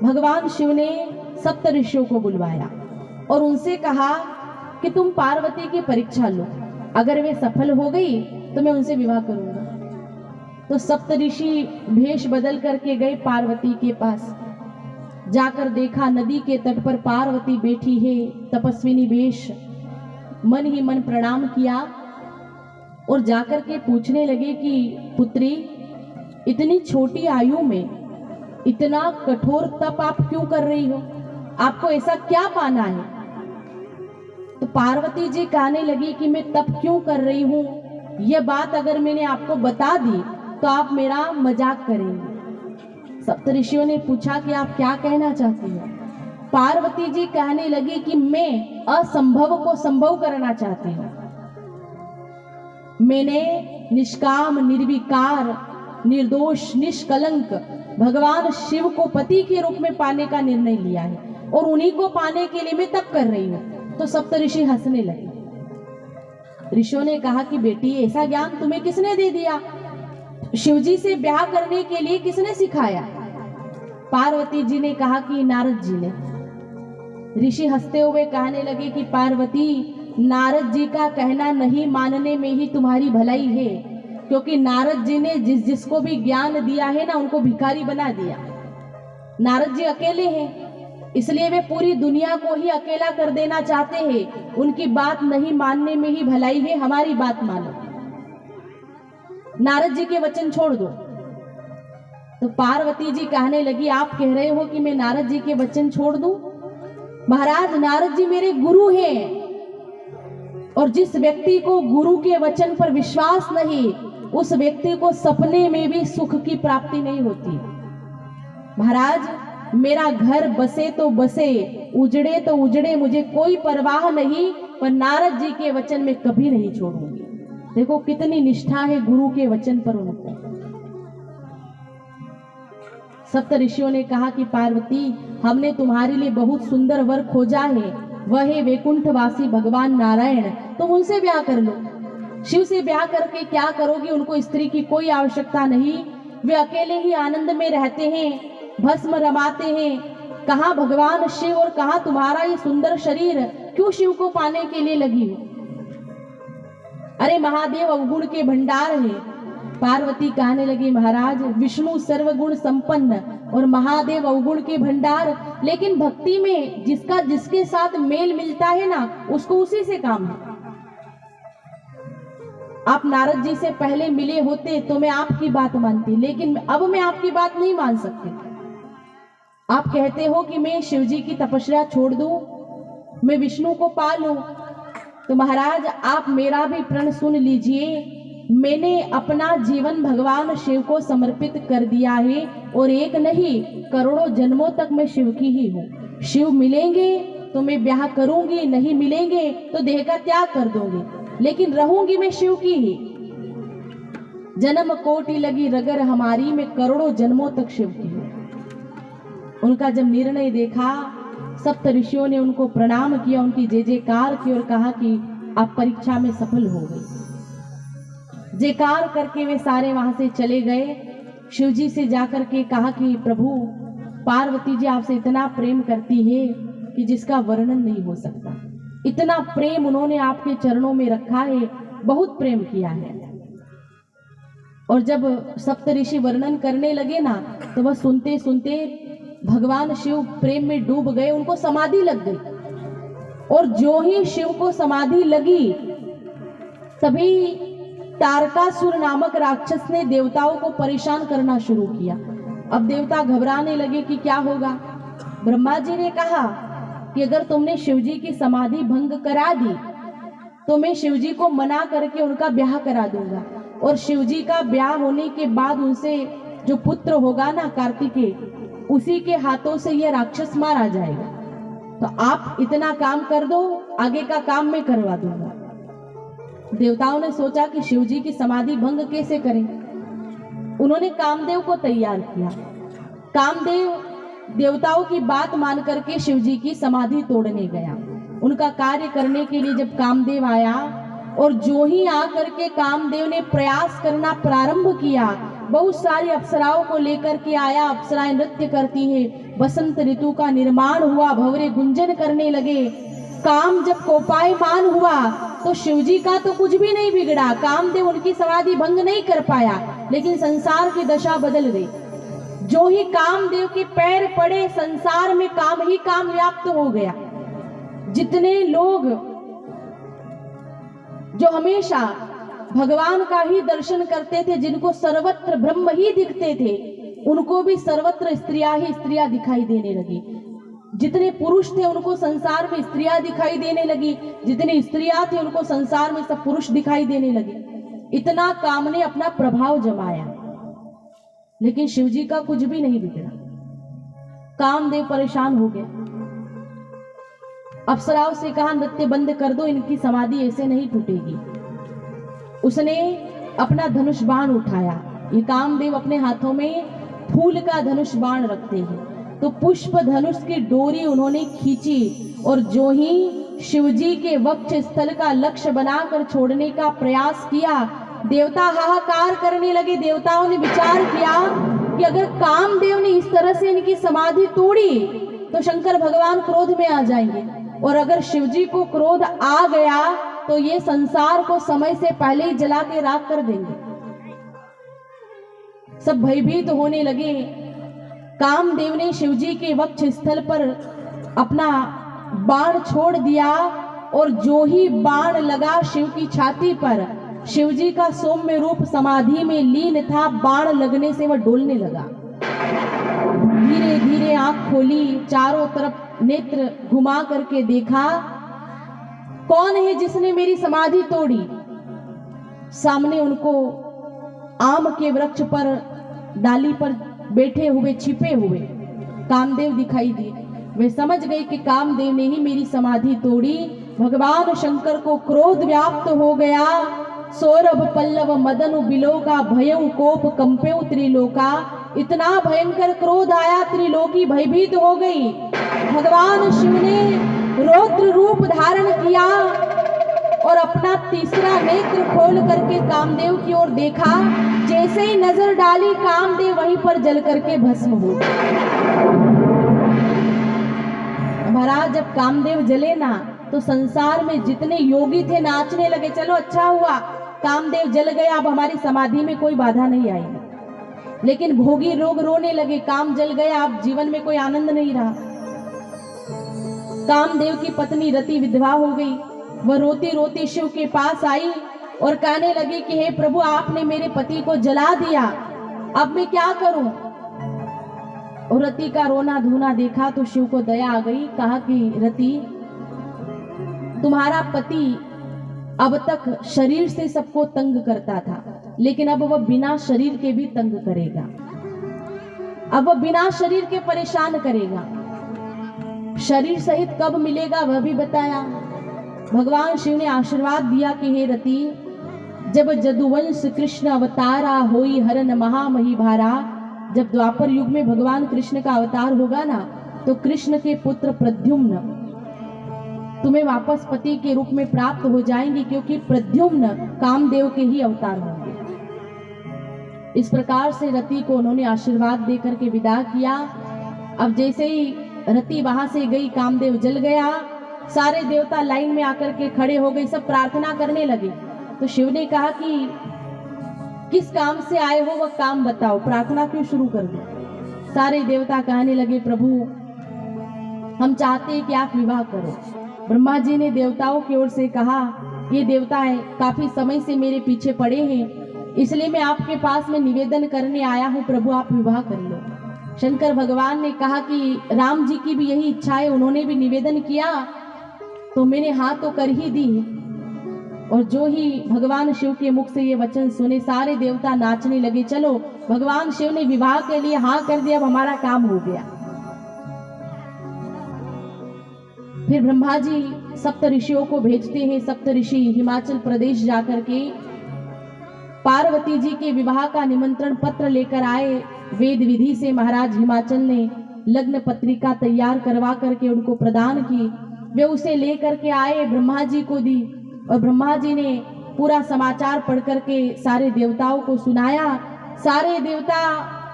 भगवान शिव ने सप्त ऋषियों को बुलवाया और उनसे कहा कि तुम पार्वती की परीक्षा लो, अगर वे सफल हो गई तो मैं उनसे विवाह करूंगा। तो सप्त ऋषि भेष बदल करके गए पार्वती के पास। जाकर देखा नदी के तट पर पार्वती बैठी है, तपस्विनी वेश। मन ही मन प्रणाम किया और जाकर के पूछने लगे कि पुत्री, इतनी छोटी आयु में इतना कठोर तप आप क्यों कर रही हो? आपको ऐसा क्या पाना है? तो पार्वती जी कहने लगी कि मैं तप क्यों कर रही हूं, यह बात अगर मैंने आपको बता दी तो आप मेरा मजाक करेंगे। सप्तऋषियों ने पूछा कि आप क्या कहना चाहती हैं? पार्वती जी कहने लगी कि मैं असंभव को संभव करना चाहती हूं। मैंने निष्काम, निर्विकार, निर्दोष, निष्कलंक भगवान शिव को पति के रूप में पाने का निर्णय लिया है और उन्हीं को पाने के लिए मैं तप कर रही हूं। तो सप्तऋषि हंसने लगे। ऋषियों ने कहा कि बेटी ऐसा ज्ञान तुम्हें किसने दे दिया? शिवजी से ब्याह करने के लिए किसने सिखाया? पार्वती जी ने कहा कि नारद जी ने। ऋषि हंसते हुए कहने लगे कि पार्वती, नारद जी का कहना नहीं मानने में ही तुम्हारी भलाई है, क्योंकि नारद जी ने जिसको भी ज्ञान दिया है ना उनको भिखारी बना दिया। नारद जी अकेले हैं, इसलिए वे पूरी दुनिया को ही अकेला कर देना चाहते हैं। उनकी बात नहीं मानने में ही भलाई है, हमारी बात मानो, नारद जी के वचन छोड़ दो। तो पार्वती जी कहने लगी आप कह रहे हो कि मैं नारद जी के वचन छोड़ दूं? महाराज, नारद जी मेरे गुरु हैं और जिस व्यक्ति को गुरु के वचन पर विश्वास नहीं, उस व्यक्ति को सपने में भी सुख की प्राप्ति नहीं होती। महाराज, मेरा घर बसे तो बसे, उजड़े तो उजड़े, मुझे कोई परवाह नहीं, पर नारद जी के वचन में कभी नहीं छोड़ूंगी। देखो कितनी निष्ठा है गुरु के वचन पर उनको। सप्त ऋषियों ने कहा कि पार्वती, हमने तुम्हारे लिए बहुत सुंदर वर खोजा है, वह है वैकुंठवासी भगवान नारायण। तुम उनसे ब्याह कर लो। शिव से ब्याह करके क्या करोगी? उनको स्त्री की कोई आवश्यकता नहीं, वे अकेले ही आनंद में रहते हैं, भस्म रमाते हैं। कहाँ भगवान शिव और कहाँ तुम्हारा ये सुंदर शरीर? क्यों शिव को पाने के लिए लगी हो? अरे महादेव अवगुण के भंडार है। पार्वती कहने लगी महाराज, विष्णु सर्वगुण संपन्न और महादेव अवगुण के भंडार, लेकिन भक्ति में जिसका जिसके साथ मेल मिलता है ना, उसको उसी से काम है। आप नारद जी से पहले मिले होते तो मैं आपकी बात मानती, लेकिन अब मैं आपकी बात नहीं मान सकती। आप कहते हो कि मैं शिवजी की तपस्या छोड़ दूं, मैं विष्णु को पा लूं, तो महाराज आप मेरा भी प्रण सुन लीजिए। मैंने अपना जीवन भगवान शिव को समर्पित कर दिया है और एक नहीं करोड़ों जन्मों तक मैं शिव की ही हूँ। शिव मिलेंगे तो मैं ब्याह करूंगी, नहीं मिलेंगे तो देह का त्याग कर दूंगी, लेकिन रहूंगी मैं शिव की ही। जन्म कोटि लगी रगर हमारी, मैं करोड़ों जन्मों तक शिव की हूँ। उनका जब निर्णय देखा, सप्त ऋषियों ने उनको प्रणाम किया, उनकी जय जयकार की और कहा कि आप परीक्षा में सफल हो गई। जयकार करके वे सारे वहां से चले गए। शिवजी से जाकर के कहा कि प्रभु, पार्वती जी आपसे इतना प्रेम करती है कि जिसका वर्णन नहीं हो सकता। इतना प्रेम उन्होंने आपके चरणों में रखा है, बहुत प्रेम किया है। और जब सप्त ऋषि वर्णन करने लगे ना, तो वह सुनते सुनते भगवान शिव प्रेम में डूब गए, उनको समाधि लग गई। और जो ही शिव को समाधि लगी तभी तारकासुर नामक राक्षस ने देवताओं को परेशान करना शुरू किया। अब देवता घबराने लगे कि क्या होगा। ब्रह्मा जी ने कहा कि अगर तुमने शिवजी की समाधि भंग करा दी तो मैं शिवजी को मना करके उनका ब्याह करा दूंगा, और शिवजी का ब्याह होने के बाद उनसे जो पुत्र होगा ना कार्तिकेय, उसी के हाथों से यह राक्षस मारा जाएगा। तो आप इतना काम कर दो, आगे का काम मैं करवा दूंगा। देवताओं ने सोचा कि शिवजी की समाधि भंग कैसे करें। उन्होंने कामदेव को तैयार किया। कामदेव देवताओं की बात मान करके शिवजी की समाधि तोड़ने गया। उनका कार्य करने के लिए जब कामदेव आया, और जो ही आकर के कामदेव ने प्रयास करना प्रारंभ किया, बहुत सारी अप्सराओं को लेकर के आया। अप्सराएं नृत्य करती हैं, बसंत ऋतु का निर्माण हुआ, भंवरे गुंजन करने लगे। काम जब कोपायमान हुआ तो शिवजी का तो कुछ भी नहीं बिगड़ा, कामदेव उनकी समाधि भंग नहीं कर पाया, लेकिन संसार की दशा बदल गई। जो ही कामदेव के पैर पड़े, संसार में काम ही काम व्याप्त हो गया। जितने लोग जो हमेशा भगवान का ही दर्शन करते थे, जिनको सर्वत्र ब्रह्म ही दिखते थे, उनको भी सर्वत्र स्त्रियां ही स्त्रियां दिखाई देने लगी। जितने पुरुष थे उनको संसार में स्त्रियां दिखाई देने लगी, जितनी स्त्रियां थी उनको संसार में सब पुरुष दिखाई देने लगे। इतना काम ने अपना प्रभाव जमाया, लेकिन शिवजी का कुछ भी नहीं बिगड़ा। कामदेव परेशान हो गए। अप्सराओं से कहा नृत्य बंद कर दो, इनकी समाधि ऐसे नहीं टूटेगी। उसने अपना धनुष बाण उठाया। ये कामदेव अपने हाथों में फूल का धनुष बाण रखते हैं, तो पुष्प धनुष की डोरी उन्होंने खींची, और जो ही शिवजी के वक्ष स्थल का लक्ष्य बनाकर छोड़ने का प्रयास किया, देवता हाहाकार करने लगे। देवताओं ने विचार किया कि अगर कामदेव ने इस तरह से इनकी समाधि तोड़ी तो शंकर भगवान क्रोध में आ जाएंगे, और अगर शिवजी को क्रोध आ गया तो ये संसार को समय से पहले ही जला के राख कर देंगे। सब भयभीत होने लगे। कामदेव ने शिवजी के वक्ष स्थल पर अपना बाण छोड़ दिया, और जो ही बाण लगा शिव की छाती पर, शिवजी का सौम्य रूप समाधि में लीन था। बाण लगने से वह डोलने लगा। धीरे धीरे आंख खोली, चारों तरफ नेत्र घुमा करके देखा, कौन है जिसने मेरी समाधि तोड़ी। सामने उनको आम के वृक्ष पर डाली पर बैठे हुए छिपे हुए कामदेव दिखाई दिए। वे समझ गए कि कामदेव ने ही मेरी समाधि तोड़ी। भगवान शंकर को क्रोध व्याप्त हो गया। सौरभ पल्लव मदनु बिलोका भयउ कोप कंपेउ त्रिलोका। इतना भयंकर क्रोध आया, त्रिलोकी भयभीत हो गई। भगवान शिव ने रौद्र रूप धारण किया और अपना तीसरा नेत्र खोल करके कामदेव की ओर देखा। जैसे ही नजर डाली, कामदेव वहीं पर जल करके भस्म हो गए। महाराज जब कामदेव जले ना, तो संसार में जितने योगी थे नाचने लगे। चलो अच्छा हुआ कामदेव जल गया, अब हमारी समाधि में कोई बाधा नहीं आई। लेकिन भोगी लोग रोने लगे, काम जल गया, अब जीवन में कोई आनंद नहीं रहा। कामदेव की पत्नी रति विधवा हो गई। वह रोती रोती शिव के पास आई और कहने लगी कि हे प्रभु, आपने मेरे पति को जला दिया, अब मैं क्या करूं। और रति का रोना धोना देखा तो शिव को दया आ गई। कहा कि रति, तुम्हारा पति अब तक शरीर से सबको तंग करता था, लेकिन अब वह बिना शरीर के भी तंग करेगा। अब वह बिना शरीर के परेशान करेगा। शरीर सहित कब मिलेगा वह भी बताया। भगवान शिव ने आशीर्वाद दिया कि हे रति, जब जदुवंश कृष्ण अवतारा होई हरन महामही भारा। जब द्वापर युग में भगवान कृष्ण का अवतार होगा ना, तो कृष्ण के पुत्र प्रद्युम्न तुम्हें वापस पति के रूप में प्राप्त हो जाएंगे, क्योंकि प्रद्युम्न कामदेव के ही अवतार होंगे। इस प्रकार से रति को उन्होंने आशीर्वाद देकर के विदा किया। अब जैसे ही रति वहां से गई, कामदेव जल गया। सारे देवता लाइन में आकर के खड़े हो गए, सब प्रार्थना करने लगे। तो शिव ने कहा कि किस काम से आए हो वह काम बताओ, प्रार्थना क्यों शुरू कर दी। सारे देवता कहने लगे, प्रभु हम चाहते हैं कि आप विवाह करो। ब्रह्मा जी ने देवताओं की ओर से कहा, ये देवता है काफी समय से मेरे पीछे पड़े हैं, इसलिए मैं आपके पास में निवेदन करने आया हूँ, प्रभु आप विवाह कर लो। शंकर भगवान ने कहा कि राम जी की भी यही इच्छा है, उन्होंने भी निवेदन किया तो मैंने हाँ तो कर ही दी। और जो ही भगवान शिव के मुख से ये वचन सुने, सारे देवता नाचने लगे। चलो भगवान शिव ने विवाह के लिए हाँ कर दिया, अब हमारा काम हो गया। फिर ब्रह्मा जी सप्त ऋषियों को भेजते हैं। सप्त ऋषि हिमाचल प्रदेश जाकर के पार्वती जी के विवाह का निमंत्रण पत्र लेकर आए। वेद विधि से महाराज हिमाचल ने लग्न पत्रिका तैयार करवा करके उनको प्रदान की। वे उसे लेकर के आए, ब्रह्मा जी को दी और ब्रह्मा जी ने पूरा समाचार पढ़ करके सारे देवताओं को सुनाया। सारे देवता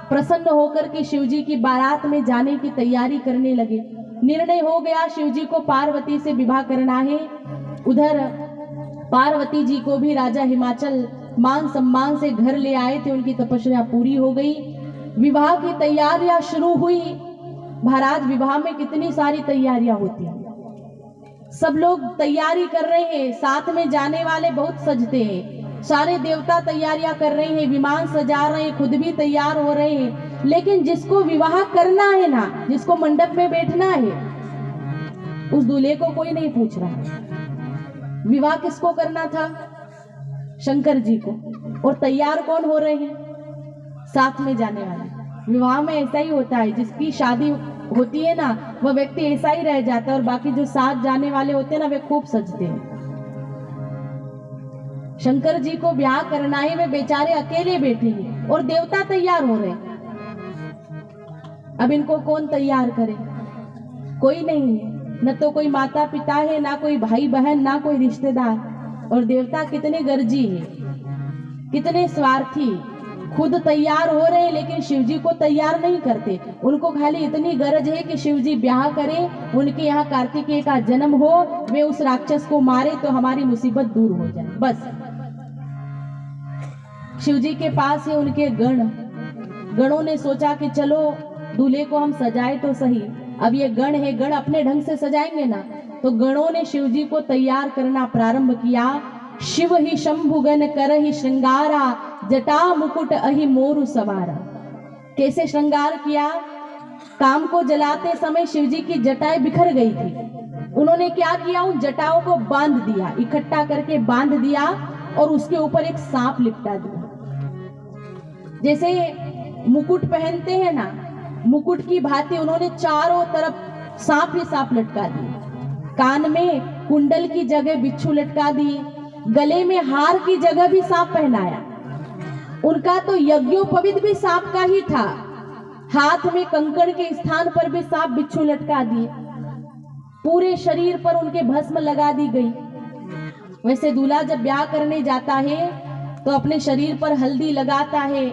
प्रसन्न होकर के शिव जी की बारात में जाने की तैयारी करने लगे। निर्णय हो गया शिव जी को पार्वती से विवाह करना है। उधर पार्वती जी को भी राजा हिमाचल मान सम्मान से घर ले आए थे, उनकी तपस्या पूरी हो गई। विवाह की तैयारियां शुरू हुई। महाराज विवाह में कितनी सारी तैयारियां होती हैं, सब लोग तैयारी कर रहे हैं, साथ में जाने वाले बहुत सजते हैं, सारे देवता तैयारियां कर रहे हैं, विमान सजा रहे हैं, खुद भी तैयार हो रहे हैं। लेकिन जिसको विवाह करना है ना, जिसको मंडप में बैठना है, उस दूल्हे को कोई नहीं पूछ रहा। विवाह किसको करना था? शंकर जी को। और तैयार कौन हो रहे हैं? साथ में जाने वाले। विवाह में ऐसा ही होता है, जिसकी शादी होती है ना, वह व्यक्ति ऐसा ही रह जाता है और बाकी जो साथ जाने वाले होते हैं ना, वे खूब सजते हैं। शंकर जी को ब्याह करना है, वे बेचारे अकेले बैठे हैं और देवता तैयार हो रहे हैं। अब इनको कौन तैयार करे? कोई नहीं है, न तो कोई माता पिता है, ना कोई भाई बहन, ना कोई रिश्तेदार। और देवता कितने गर्जी है, कितने स्वार्थी, खुद तैयार हो रहे हैं लेकिन शिव जी को तैयार नहीं करते। उनको खाली इतनी गरज है कि शिव जी ब्याह करें, उनके यहाँ कार्तिकेय का जन्म हो, वे उस राक्षस को मारे तो हमारी मुसीबत दूर हो जाए, बस। शिव जी के पास है उनके गणों ने सोचा कि चलो दूल्हे को हम सजाए तो सही। अब ये गण है, गण अपने ढंग से सजाएंगे ना, तो गणों ने शिव जी को तैयार करना प्रारंभ किया। शिव ही शंभुगन करहि श्रृंगारा, जटा मुकुट अहि मोरु सवारा। कैसे श्रृंगार किया? काम को जलाते समय शिव जी की जटाएं बिखर गई थी। उन्होंने क्या किया? उन जटाओं को बांध दिया, इकट्ठा करके बांध दिया और उसके ऊपर एक सांप लिपटा दिया। जैसे मुकुट पहनते हैं ना, मुकुट की भांति उन्होंने चारों तरफ सांप ही सांप लटका दिए। कान में कुंडल की जगह बिच्छू लटका दिए, गले में हार की जगह भी सांप पहनाया। उनका तो यज्ञोपवीत भी सांप का ही था, हाथ में कंकड़ के स्थान पर भी सांप बिच्छू लटका दिए। पूरे शरीर पर उनके भस्म लगा दी गई। वैसे दूल्हा जब ब्याह करने जाता है तो अपने शरीर पर हल्दी लगाता है,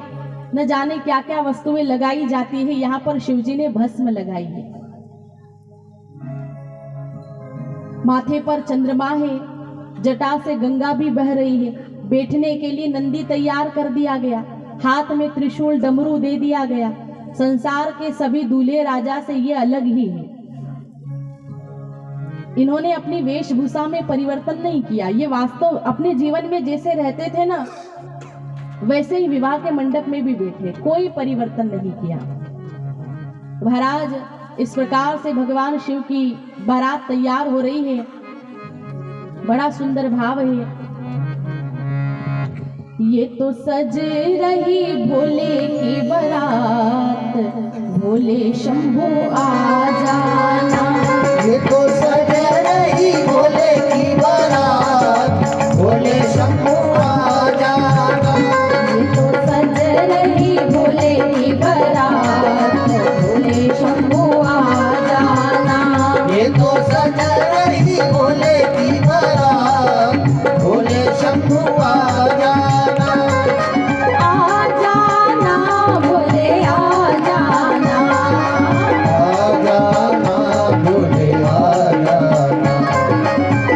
न जाने क्या क्या वस्तुएं लगाई जाती है। यहाँ पर शिवजी ने भस्म लगाई है। माथे पर चंद्रमा है, जटा से गंगा भी बह रही है। बैठने के लिए नंदी तैयार कर दिया गया, हाथ में त्रिशूल डमरू दे दिया गया। संसार के सभी दूल्हे राजा से ये अलग ही है। इन्होंने अपनी वेशभूषा में परिवर्तन नहीं किया। ये वास्तव अपने जीवन में जैसे रहते थे ना, वैसे ही विवाह के मंडप में भी बैठे, कोई परिवर्तन नहीं किया। महाराज इस प्रकार से भगवान शिव की बारात तैयार हो रही है। बड़ा सुंदर भाव है। ये तो सज रही भोले की बारात, भोले शंभू आ जाना। ये तो सज रही भोले की बारात, भोले शंभू आ जाना। ये तो सज रही भोले की बारात, भोले शंभू आ जाना। ये तो सज रही भोले की बारात, भोले शंभू आ जाना। आ जाना भोले आ जाना, आ जाना भोले आ जाना।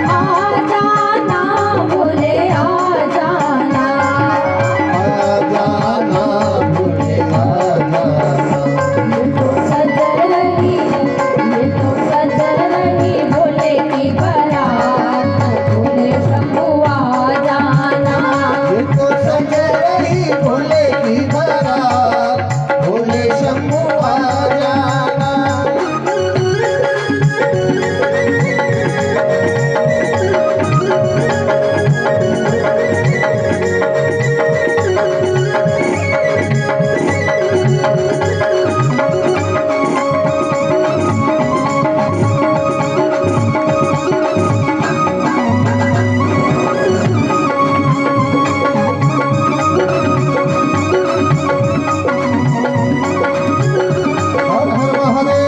आ जाना भोले आ जाना। आ जाना भोले आ जाना। रही भोले की बारात, भोले शंभू आ जाना। हर हर महादेव।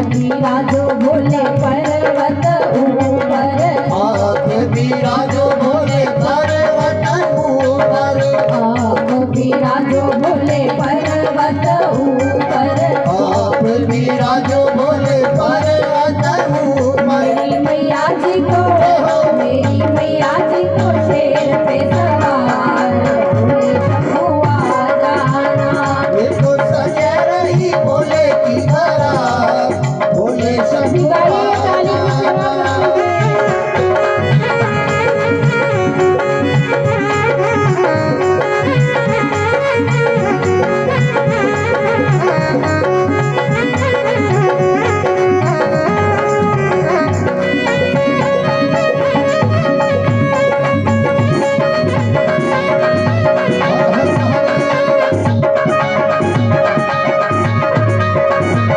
विराजो भोले पर्वत ऊपर, आप विराजो भोले पर्वत ऊपर, आप विराजो भोले पर्वत ऊपर। आप विराजो भोले पर्वत ऊपर। मेरी मैया जी को, मेरी मैया जी को शेर पे सवार, भोले शंभू आ जाना। ये तो सजा रही भोले की बारात, भोले शंभू आ जाना। हर हर महादेव।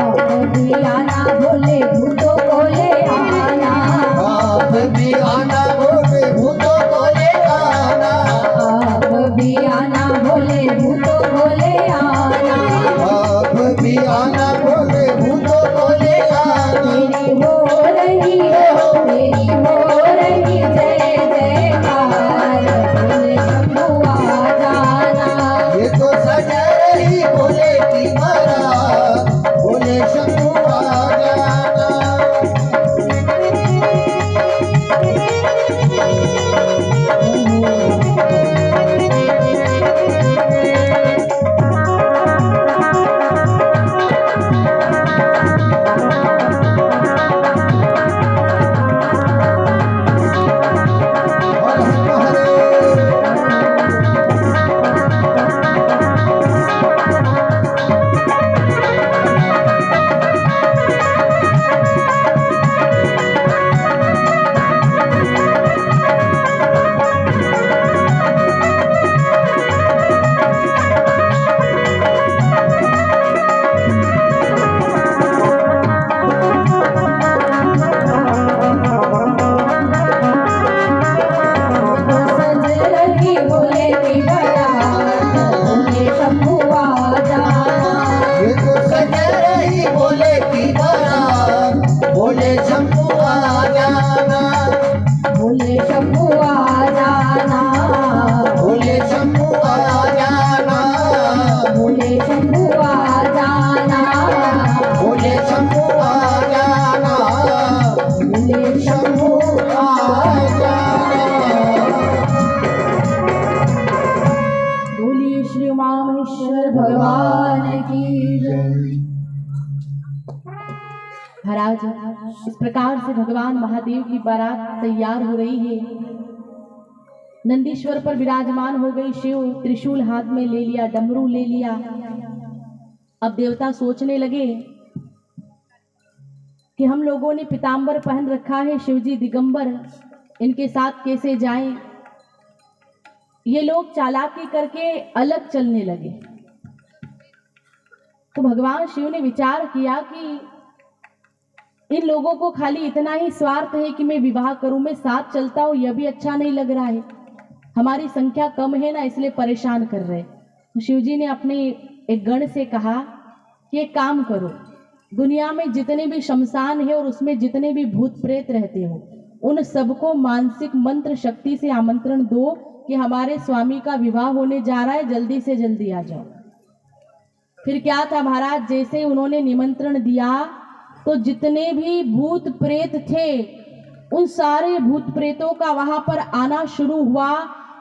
आप भी आना भोले भूतों को ले आना, आप भी आना भोले भूतों को ले आना। आप भी आना भोले भूतों को ले आना। आप भी आना भोले भूतों को ले आना। मेरी हो रही, मेरी हो रही जय जयकार, भोले शंभू आ जाना। ये तो सजा रही भोले की बारात, भोले शंभू आ जाना। हर हर महादेव। सज रही भोले की बारात, भोले शंभू आ जाना। ये तो सजा रही भोले की बारात, भोले शंभू आ जाना। भोले शंभू आ जाना, भोले शंभू आ जाना। भोले शंभू आ जाना, भोले शंभू आ जाना। भोले शंभू आ जाना। बोलिए श्री उमामेश्वर भगवान की जय। महाराज इस प्रकार से भगवान महादेव की बारात तैयार हो रही है। नंदीश्वर पर विराजमान हो गई शिव, त्रिशूल हाथ में ले लिया, डमरू ले लिया। अब देवता सोचने लगे कि हम लोगों ने पीताम्बर पहन रखा है, शिवजी दिगंबर, इनके साथ कैसे जाएं। ये लोग चालाकी करके अलग चलने लगे। तो भगवान शिव ने विचार किया कि इन लोगों को खाली इतना ही स्वार्थ है कि मैं विवाह करूं, मैं साथ चलता हूं, यह भी अच्छा नहीं लग रहा है। हमारी संख्या कम है ना, इसलिए परेशान कर रहे। तो शिव जी ने अपने एक गण से कहा कि एक काम करो, दुनिया में जितने भी शमशान है और उसमें जितने भी भूत प्रेत रहते हो, उन सबको मानसिक मंत्र शक्ति से आमंत्रण दो कि हमारे स्वामी का विवाह होने जा रहा है, जल्दी से जल्दी आ जाओ। फिर क्या था महाराज, जैसे उन्होंने निमंत्रण दिया तो जितने भी भूत प्रेत थे उन सारे भूत प्रेतों का वहां पर आना शुरू हुआ।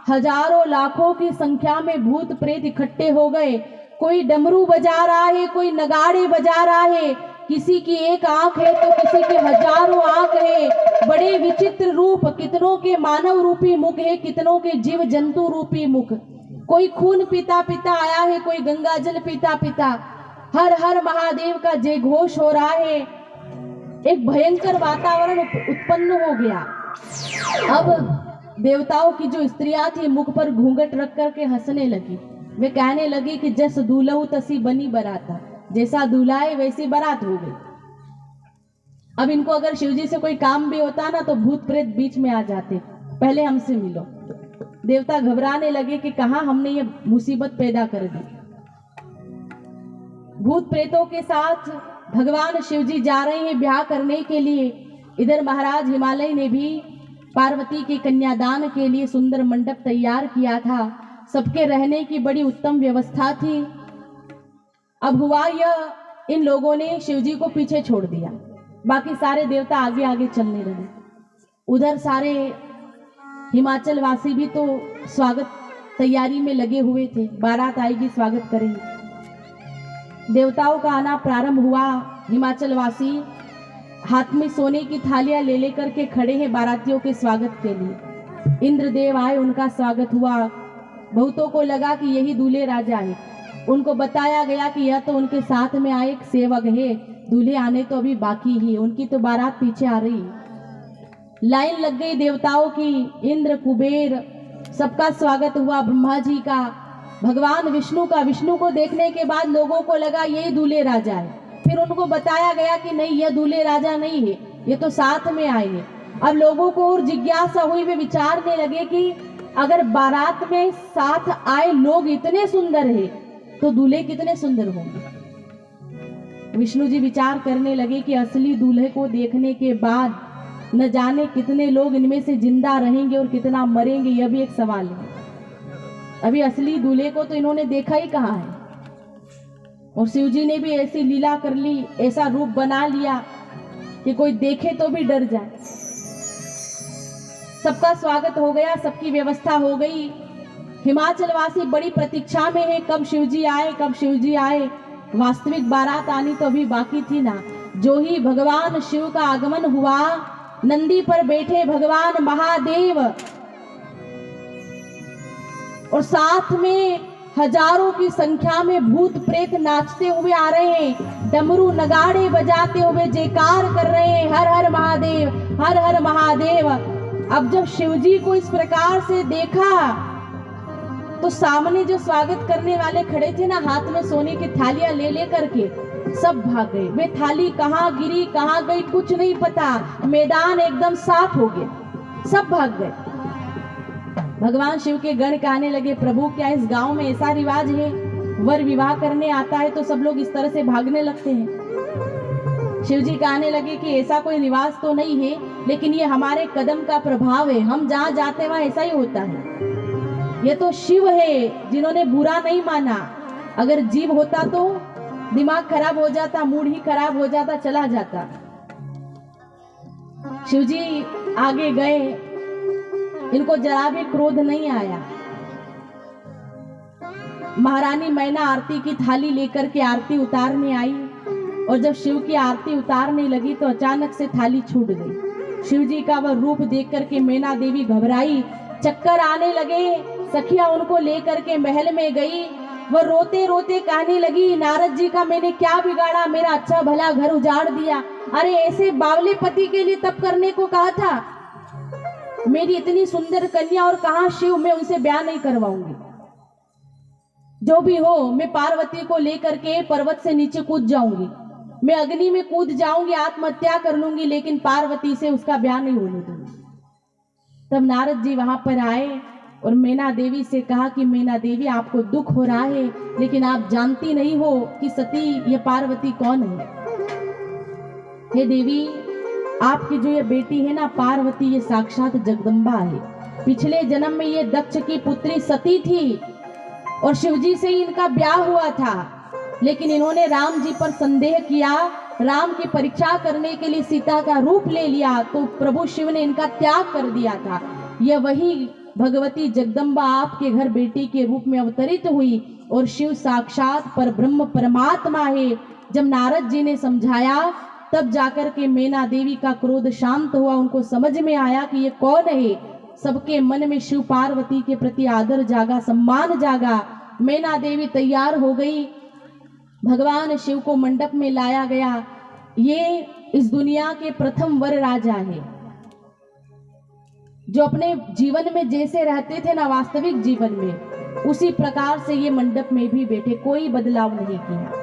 हजारों लाखों की संख्या में भूत प्रेत इकट्ठे हो गए। कोई डमरू बजा रहा है, कोई नगाड़े बजा रहा है, किसी की एक आंख है तो किसी की हजारों आंख है। बड़े विचित्र रूप, कितनों के मानव रूपी मुख है, कितनों के जीव जंतु रूपी मुख। कोई खून पीता पीता आया है, कोई गंगा जल पीता पीता। हर हर महादेव का जय घोष हो रहा है। एक भयंकर वातावरण उत्पन्न हो गया। अब देवताओं की जो स्त्रियां थी मुख पर घूंघट रख करके हंसने लगी। वे कहने लगी कि जस दूल्हू तसी बनी बराता, जैसा दूल्हा है वैसी बारात हो गई। अब इनको अगर शिवजी से कोई काम भी होता ना तो भूत प्रेत बीच में आ जाते, पहले हमसे मिलो। देवता घबराने लगे कि कहां हमने ये मुसीबत पैदा कर दी। भूत प्रेतों के साथ भगवान शिवजी जा रहे हैं ब्याह करने के लिए। इधर महाराज हिमालय ने भी पार्वती के कन्यादान के लिए सुंदर मंडप तैयार किया था। सबके रहने की बड़ी उत्तम व्यवस्था थी। अब हुआ यह, इन लोगों ने शिवजी को पीछे छोड़ दिया, बाकी सारे देवता आगे आगे चलने लगे। उधर सारे हिमाचल वासी भी तो स्वागत तैयारी में लगे हुए थे, बारात आएगी स्वागत करेंगे। देवताओं का आना प्रारंभ हुआ। हिमाचल वासी हाथ में सोने की थालियां ले लेकर के खड़े हैं बारातियों के स्वागत के लिए। इंद्रदेव आए, उनका स्वागत हुआ। बहुतों को लगा कि यही दूल्हे राजा है। उनको बताया गया कि यह तो उनके साथ में आए एक सेवक है, दूल्हे आने तो अभी बाकी ही, उनकी तो बारात पीछे आ रही। लाइन लग गई देवताओं की। इंद्र, कुबेर, सबका स्वागत हुआ। ब्रह्मा जी का, भगवान विष्णु का। विष्णु को देखने के बाद लोगों को लगा यही दूल्हे राजा है। फिर उनको बताया गया कि नहीं, यह दूल्हे राजा नहीं है, ये तो साथ में आए हैं। अब लोगों को और जिज्ञासा हुई, वे विचारने लगे कि अगर बारात में साथ आए लोग इतने सुंदर हैं तो दूल्हे कितने सुंदर होंगे। विष्णु जी विचार करने लगे कि असली दूल्हे को देखने के बाद न जाने कितने लोग इनमें से जिंदा रहेंगे और कितना मरेंगे, यह भी एक सवाल है। अभी असली दूल्हे को तो इन्होंने देखा ही कहाँ है। और शिव जी ने भी ऐसी लीला कर ली, ऐसा रूप बना लिया कि कोई देखे तो भी डर जाए। सबका स्वागत हो गया, सबकी व्यवस्था हो गई। हिमाचल वासी बड़ी प्रतीक्षा में है, कब शिवजी आए, कब शिवजी आए। वास्तविक बारात आनी तो अभी बाकी थी ना। जो ही भगवान शिव का आगमन हुआ, नंदी पर बैठे भगवान महादेव और साथ में हजारों की संख्या में भूत प्रेत नाचते हुए आ रहे हैं, डमरू नगाड़े बजाते हुए जयकार कर रहे हैं, हर हर महादेव, हर हर महादेव। अब जब शिवजी को इस प्रकार से देखा तो सामने जो स्वागत करने वाले खड़े थे ना, हाथ में सोने की थालियां ले ले करके सब भाग गए। वे थाली कहाँ गिरी, कहाँ गई, कुछ नहीं पता। मैदान एकदम साफ हो गया, सब भाग गए। भगवान शिव के गण कहने लगे, प्रभु क्या इस गांव में ऐसा रिवाज है, वर विवाह करने आता है तो सब लोग इस तरह से भागने लगते हैं। शिव जी कहने लगे कि ऐसा कोई रिवाज तो नहीं है, लेकिन ये हमारे कदम का प्रभाव है, हम जहाँ जाते हैं वहाँ ऐसा ही होता है। ये तो शिव है जिन्होंने बुरा नहीं माना। अगर जीव होता तो दिमाग खराब हो जाता, मूड ही खराब हो जाता, चला जाता। शिव जी आगे गए, इनको जरा भी क्रोध नहीं आया। महारानी मैना आरती की थाली लेकर के आरती उतारने आई और जब शिव की आरती उतारने लगी तो अचानक से थाली छूट गई। शिव जी का वह रूप देख करके मैना देवी घबराई, चक्कर आने लगे। सखिया उनको लेकर के महल में गई। वह रोते रोते कहने लगी, नारद जी का मैंने क्या बिगाड़ा, मेरा अच्छा भला घर उजाड़ दिया। अरे ऐसे बावले पति के लिए तप करने को कहा था। मेरी इतनी सुंदर कन्या और कहां शिव, मैं उनसे ब्याह नहीं करवाऊंगी। जो भी हो, मैं पार्वती को लेकर के पर्वत से नीचे कूद जाऊंगी। मैं अग्नि में कूद जाऊंगी, आत्महत्या कर लूंगी, लेकिन पार्वती से उसका ब्याह नहीं होने दूंगी। तब नारद जी वहां पर आए और मैना देवी से कहा कि मैना देवी, आपको दुख हो रहा है, लेकिन आप जानती नहीं हो कि सती ये पार्वती कौन है। हे देवी, आपकी जो ये बेटी है ना पार्वती, ये साक्षात जगदम्बा है। पिछले जन्म में ये दक्ष की पुत्री सती थी और शिवजी से ही इनका ब्याह हुआ था, लेकिन इन्होंने राम जी पर संदेह किया, राम की परीक्षा करने के लिए सीता का रूप ले लिया, तो प्रभु शिव ने इनका त्याग कर दिया था। यह वही भगवती जगदम्बा आपके घर बेटी के रूप में अवतरित हुई और शिव साक्षात पर ब्रह्म परमात्मा है। जब नारद जी ने समझाया तब जाकर के मैना देवी का क्रोध शांत हुआ, उनको समझ में आया कि ये कौन है। सबके मन में शिव पार्वती के प्रति आदर जागा, सम्मान जागा। मैना देवी तैयार हो गई, भगवान शिव को मंडप में लाया गया। ये इस दुनिया के प्रथम वर राजा है, जो अपने जीवन में जैसे रहते थे ना वास्तविक जीवन में, उसी प्रकार से ये मंडप में भी बैठे, कोई बदलाव नहीं किया।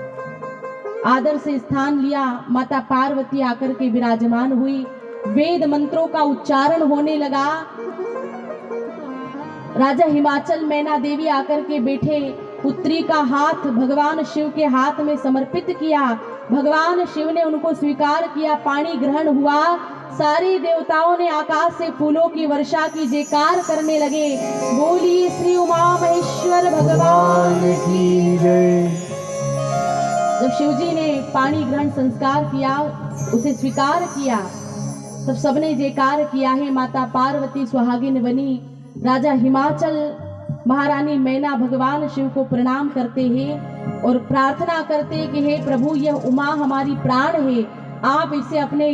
आदर से स्थान लिया। माता पार्वती आकर के विराजमान हुई, वेद मंत्रों का उच्चारण होने लगा। राजा हिमाचल मैना देवी आकर के बैठे, पुत्री का हाथ भगवान शिव के हाथ में समर्पित किया। भगवान शिव ने उनको स्वीकार किया, पानी ग्रहण हुआ। सारे देवताओं ने आकाश से फूलों की वर्षा की, जयकार करने लगे, बोलिए श्री उमा महेश्वर भगवान की जय। जब शिवजी ने पानी ग्रहण संस्कार किया, उसे स्वीकार किया, तब सबने जयकार किया है। माता पार्वती सुहागिन बनी। राजा हिमाचल, महारानी मैना भगवान शिव को प्रणाम करते हैं और प्रार्थना करते हैं कि हे प्रभु, यह उमा हमारी प्राण है, आप इसे अपने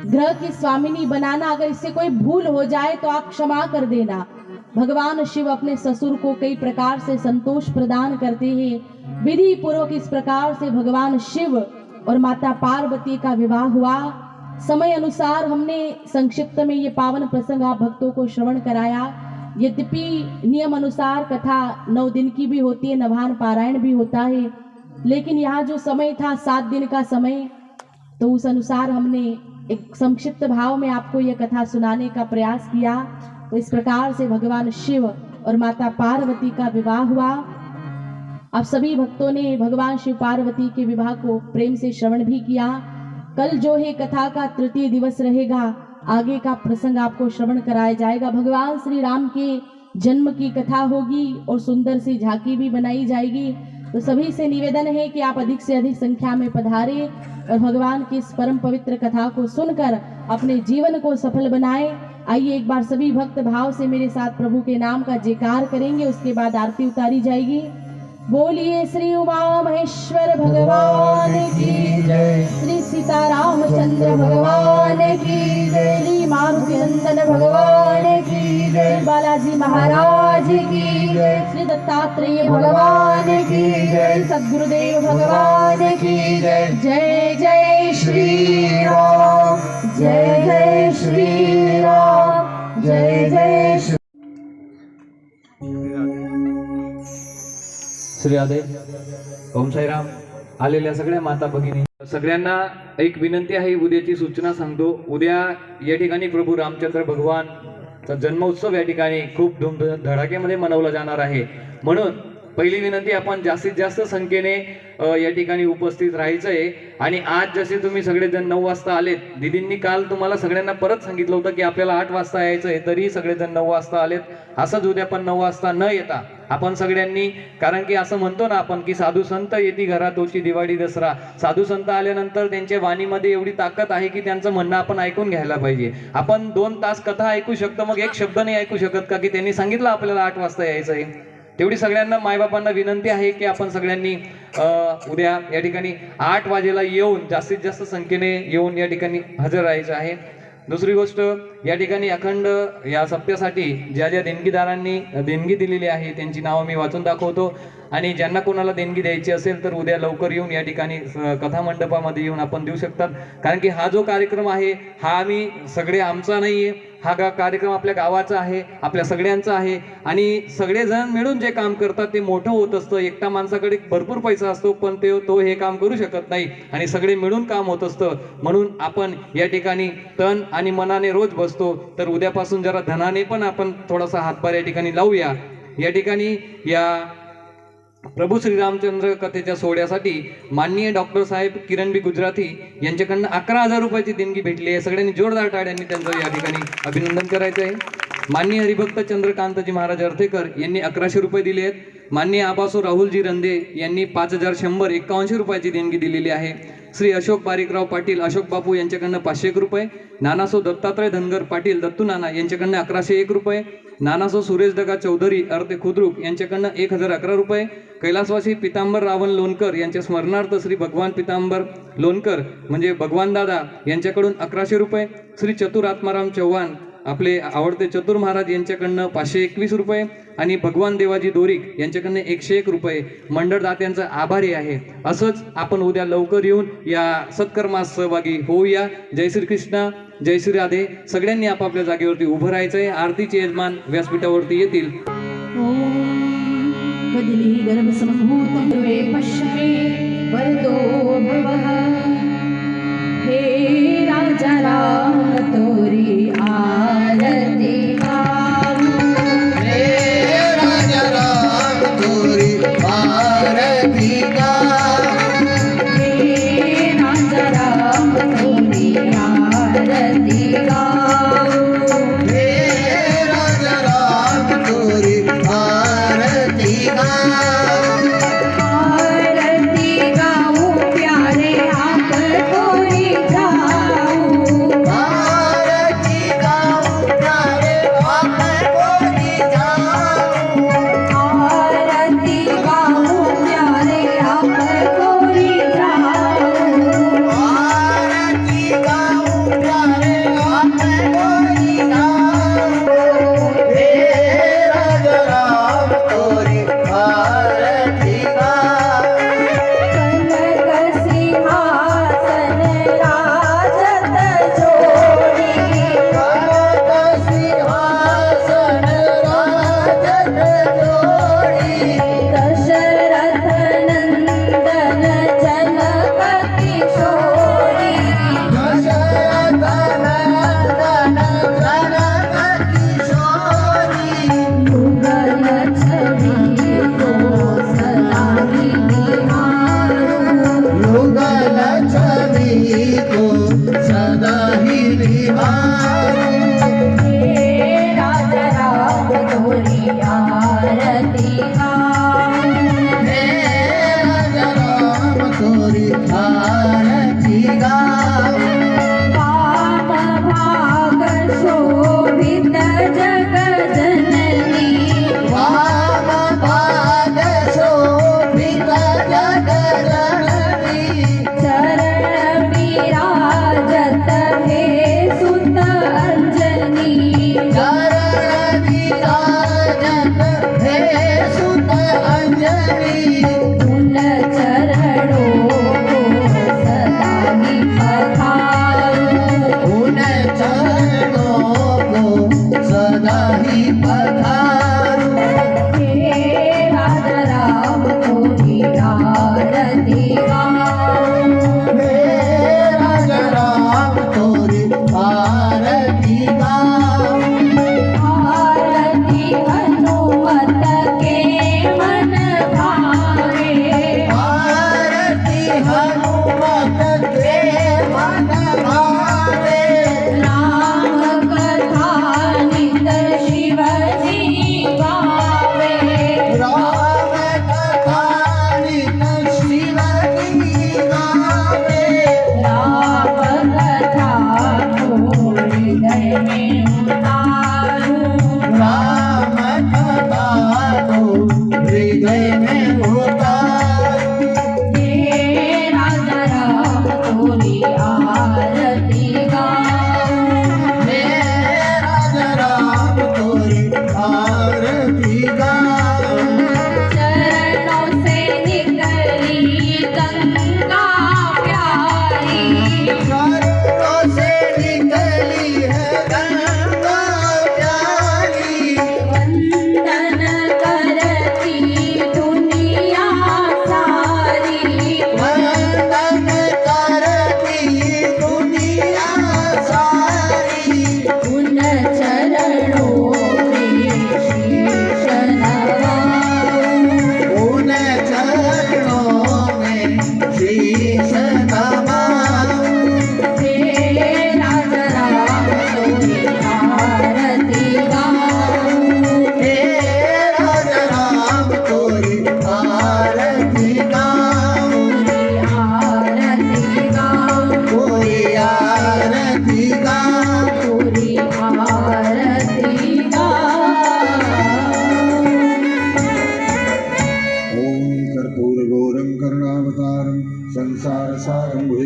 ग्रह की स्वामिनी बनाना, अगर इससे कोई भूल हो जाए तो आप क्षमा कर देना। भगवान शिव अपने ससुर को कई प्रकार से संतोष प्रदान करते हैं। विधि पूर्वक इस प्रकार से भगवान शिव और माता पार्वती का विवाह हुआ। समय अनुसार हमने संक्षिप्त में ये पावन प्रसंग आप भक्तों को श्रवण कराया। यद्यपि नियम अनुसार कथा 9 दिन की भी होती है, नवान पारायण भी होता है, लेकिन यहाँ जो समय था 7 दिन का समय, तो उस अनुसार हमने एक संक्षिप्त भाव में आपको यह कथा सुनाने का प्रयास किया। तो इस प्रकार से भगवान शिव और माता पार्वती का विवाह हुआ। आप सभी भक्तों ने भगवान शिव पार्वती के विवाह को प्रेम से श्रवण भी किया। कल जो है कथा का तृतीय दिवस रहेगा, आगे का प्रसंग आपको श्रवण कराया जाएगा। भगवान श्री राम के जन्म की कथा होगी और सुंदर सी झांकी भी बनाई जाएगी। तो सभी से निवेदन है कि आप अधिक से अधिक संख्या में पधारें और भगवान की इस परम पवित्र कथा को सुनकर अपने जीवन को सफल बनाएं। आइए एक बार सभी भक्त भाव से मेरे साथ प्रभु के नाम का जयकार करेंगे, उसके बाद आरती उतारी जाएगी। बोलिए श्री उमा महेश्वर भगवान की जय, श्री सीतारामचंद्र भगवान की जय, श्री मारुति नंदन भगवान की जय, बालाजी महाराज की जय, श्री दत्तात्रेय भगवान की जय, सद्गुरुदेव भगवान की जय। जय जय श्री राम, जय जय श्री राम, जय जय श्री। श्री राधे, ओम साईराम. आलेल्या सगळ्या माता भगिनी सगळ्यांना एक विनंती आहे, उद्याची सूचना सांगतो. उद्या या ठिकाणी प्रभू रामचंद्र भगवानचा जन्मोत्सव या ठिकाणी खूप धडाक्यामध्ये मनवला जाणार आहे. म्हणून पहिली विनंती, आपण जास्तीत जास्त संख्येने या ठिकाणी उपस्थित राहायचं आहे. आणि आज जसे तुम्ही सगळेजण 9 वाजता आलेत, दीदींनी काल तुम्हाला सगळ्यांना परत सांगितलं होतं की आपल्याला 8 वाजता यायचं आहे, तरी सगळेजण 9 वाजता आलेत. असंच उद्या पण 9 वाजता न येता आपण सगळ्यांनी, कारण की असं म्हणतो ना आपण की साधू संत येती घरात होची दिवाळी दसरा. साधू संत आल्यानंतर त्यांच्या वाणीमध्ये एवढी ताकद आहे की त्यांचं म्हणणं आपण ऐकून घ्यायला पाहिजे. आपण 2 तास कथा ऐकू शकतो, मग एक शब्द नाही ऐकू शकत का की त्यांनी सांगितलं आपल्याला 8 वाजता यायचं आहे. तेवढी सगळ्यांना मायबापांना विनंती आहे की आपण सगळ्यांनी उद्या या ठिकाणी 8 वाजेला येऊन जास्तीत जास्त संख्येने येऊन या ठिकाणी हजर राहायचं आहे. दुसरी गोष्ट, या ठिकाणी अखंड या सप्त्यासाठी ज्या ज्या देणगीदारांनी देणगी दिलेली आहे त्यांची नावं मी वाचून दाखवतो. आणि ज्यांना कोणाला देणगी द्यायची असेल तर उद्या लवकर येऊन या ठिकाणी कथा मंडपामध्ये येऊन आपण देऊ शकतात. कारण की हा जो कार्यक्रम आहे हा आम्ही सगळे आमचा नाही आहे, हा कार्यक्रम आपल्या गावाचा आहे, आपल्या सगळ्यांचा आहे आणि सगळेजण मिळून जे काम करतात ते मोठं होत असतं. एकटा माणसाकडे भरपूर पैसा असतो पण तो हे काम करू शकत नाही आणि सगळे मिळून काम होत असतं. म्हणून आपण या ठिकाणी तन आणि मनाने रोज बसतो, तर उद्यापासून जरा धनाने पण आपण थोडासा हातभार या ठिकाणी लावूया. या ठिकाणी या प्रभू श्रीरामचंद्र कथेच्या सोहळ्यासाठी माननीय डॉक्टर साहेब किरण बी गुजराती यांच्याकडनं 11,000 रुपयाची देणगी भेटली आहे. सगळ्यांनी जोरदार टाळ्यांनी त्यांचं या ठिकाणी अभिनंदन करायचं आहे. माननीय हरिभक्त चंद्रकांतजी महाराज अर्थेकर यांनी 1100 रुपये दिले आहेत. माननीय आबासो राहुलजी रंदे यांनी 5,151 रुपयाची देणगी दिलेली आहे. श्री अशोक बारीकराव पाटील अशोक बापू यांच्याकडनं 501 रुपये. नानासो दत्तात्रय धनगर पाटील दत्तू नाना यांच्याकडनं 1101 रुपये. नानासो सुरेश दगा चौधरी अर्थे खुद्रुक यांच्याकडनं 1011 रुपये. कैलासवासी पितांबर रावण लोणकर यांच्या स्मरणार्थ श्री भगवान पितांबर लोणकर म्हणजे भगवान दादा यांच्याकडून 1100 रुपये. श्री चतुर आत्माराम चव्हाण आपले आवडते चतुर महाराज यांच्याकडनं 521 रुपये आणि भगवान देवाजी दोरीक यांच्याकडनं 101 रुपये. मंडळ दात्यांचा आभारी आहे. असंच आपण उद्या लवकर येऊन या सत्कर्मास सहभागी होऊया. जय श्री कृष्ण, जय श्री राधे. सगळ्यांनी आपापल्या जागेवरती उभं राहायचं आहे. आरतीचे यजमान व्यासपीठावरती येतील. कदली गर्भ संभूतं वे पश्ये वरदो भवः हे राजा राम तोरी आरती गाऊं. हे राजा राम तोरी आरती गाऊं. हे राजा राम तोरी आरती गाऊं. हे राजा राम तोरी आरती गाऊं. आरती गाऊं प्यारे आप तोरी जाऊं. आरती गाऊं प्यारे आप तोरी जाऊं. आरती गाऊं प्यारे आप तोरी जाऊं. आरती गाऊं प्यारे आप तोरी जाऊं. हे राजा राम तोरी आरती गाऊं. कनक सिंहासन राजत जोड़ी. कनक सिंहासन राजत जोड़ी. दशरथ नंदन जनक किशोरी. दशरथ नंदन जनक किशोरी. युगल छवि को सदा ही निहारूं. युगल छवि को सदा ही निहारूं. हे राजा राम तोरी आरती गाऊं. हे राजा राम तोरी आरती गाऊं. पाप भाग शोभित जग जननी. वाम भाग शोभित जग जननी. चरण विराजत हे सुत अंजनी. चरण विराजत हे सुत अंजनी. उन चरणों को सदा ही पधारूं. उन चरणों को सदा ही पधारूं. हे राजा राम तोरी आरती गाऊं. हे राजा राम तोरी आरती गाऊं. आरती हनुमत के मन भाऊं.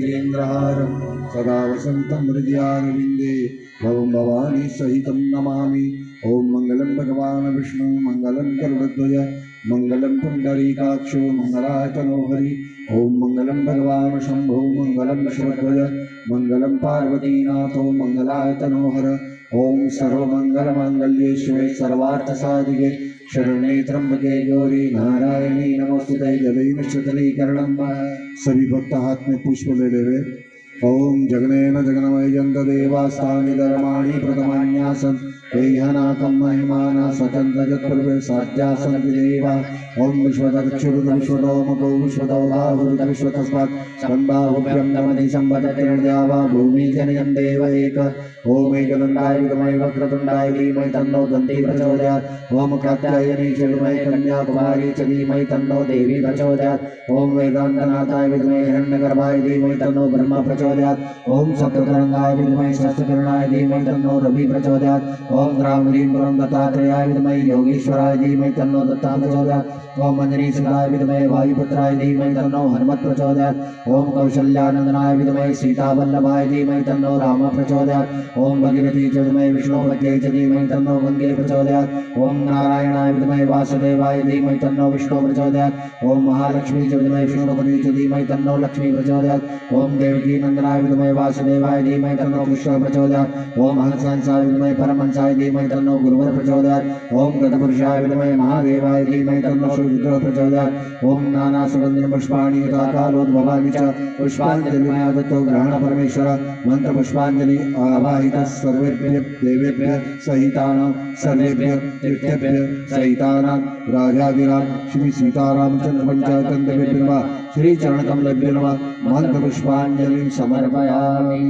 गजेन्द्रहारं सदा वसन्तं हृदयारविन्दे भवं भवानी सहितं नमामि। ॐ मङ्गलं भगवान् विष्णु मङ्गलं गरुडध्वज मङ्गलं पुण्डरीकाक्षो मङ्गलाय तनोहरि। ॐ मङ्गलं भगवान् शम्भो मङ्गलं शिवध्वज मङ्गलं पार्वतीनाथो मङ्गलाय तनोहर। ॐ सर्वमङ्गलमाङ्गल्ये शिवे सर्वार्थसाधिके शरण्ये त्र्यंबके गौरी नारायणी नमोस्तुते। जलेन शीतलीकरणं सभी भक्त हाथ में पुष्प ले लेवे। ओम जगनेन जगनमय जंत देवास्तानि धर्माणि प्रथमान्यासन् वैहनाकं महिमाना स्वतंत्र जत्पूर्वे साध्यासन् देवा। ओम विश्वदक्षुरुद विश्वदोमको विश्वदो बाहुरुद विश्वतस्मात् सम्बाहुभ्यं नमति सम्पदतिर्द्यावा भूमि जनयन् देव एक। ओम एकदन्ताय विद्महे वक्रतुण्डाय धीमहि तन्नो दन्ती प्रचोदयात्। ओम कात्यायनी च विद्महे कन्याकुमारी च धीमहि तन्नो देवी प्रचोदयात्। ओम वेदान्तनाथाय विद्महे हिरण्यगर्भाय धीमहि तन्नो ब्रह्म प्रचोदयात्। ओम सप्ततरंगाय विद्महे सहस्रकिरणाय धीमहि तन्नो रवि प्रचोदयात्। ओम रामरीं पुरं दत्तात्रेयाय विद्महे योगीश्वराय धीमहि तन्नो दत्ता प्रचोदयात्। ओम अंजनी सुताय विद्महे वायुपुत्राय धीमहि तन्नो हनुमत् प्रचोदयात्। ओम कौशल्यानंदनाय विद्महे सीतावल्लभाय धीमहि तन्नो राम प्रचोदयात्। ओम भगीरथी च विद्महे विष्णुपत्यै च धीमहि तन्नो गंगे प्रचोदयात्। ओम नारायणाय विद्महे वासुदेवाय धीमहि तन्नो विष्णु प्रचोदयात्। ओम महालक्ष्मी च विद्महे विष्णुपत्यै च धीमहि तन्नो लक्ष्मी प्रचोदयात्। ओम देवकी नंदनाय विद्महे वासुदेवाय धीमहि तन्नो कृष्ण प्रचोदयात्। ओम हंसाय विद्महे परमहंसाय धीमहि तन्नो गुरुवर प्रचोदयात्। ओम गतपुरुषाय विद्महे महादेवाय धीमहि तन्नो रुद्र प्रचोदयात्। ओम नाना सुगंधिं पुष्पाणि यथाकालोद्भवानि च पुष्पाञ्जलिर्मया दत्तो ग्रहण परमेश्वर। मंत्र पुष्पाञ्जलि आवाहितः सर्वेभ्यः देवेभ्यः सहितानां सर्वेभ्यः तीर्थेभ्यः सहितानां राजाधिराज श्री सीतारामचंद्र पंचायतन्त्रभ्यः श्री चरणकमलेभ्यो नमः। मंत्र पुष्पांजलि समर्पयामि।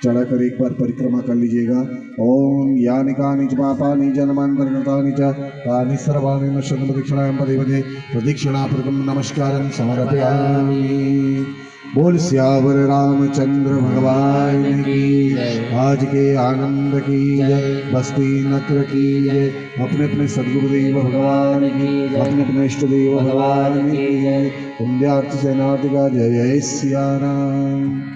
चढ़कर एक बार परिक्रमा कर लीजिएगा। ओम यानि कानि च पापानि जन्मान्तरकृतानि च तानि सर्वाणि नश्यन्ति प्रदक्षिणायां पदे पदे प्रदक्षिणापूर्वकं नमस्कारं समर्पयामि। बोल सियावर रामचंद्र भगवान की आज के आनंद की जय। बस्ती नक्र की जय। अपने अपने सदगुरुदेव भगवान की जय। अपने अपने इष्ट देव भगवान की जय। पुण्यार्थ सेनार्थ का जय। जय सिया राम।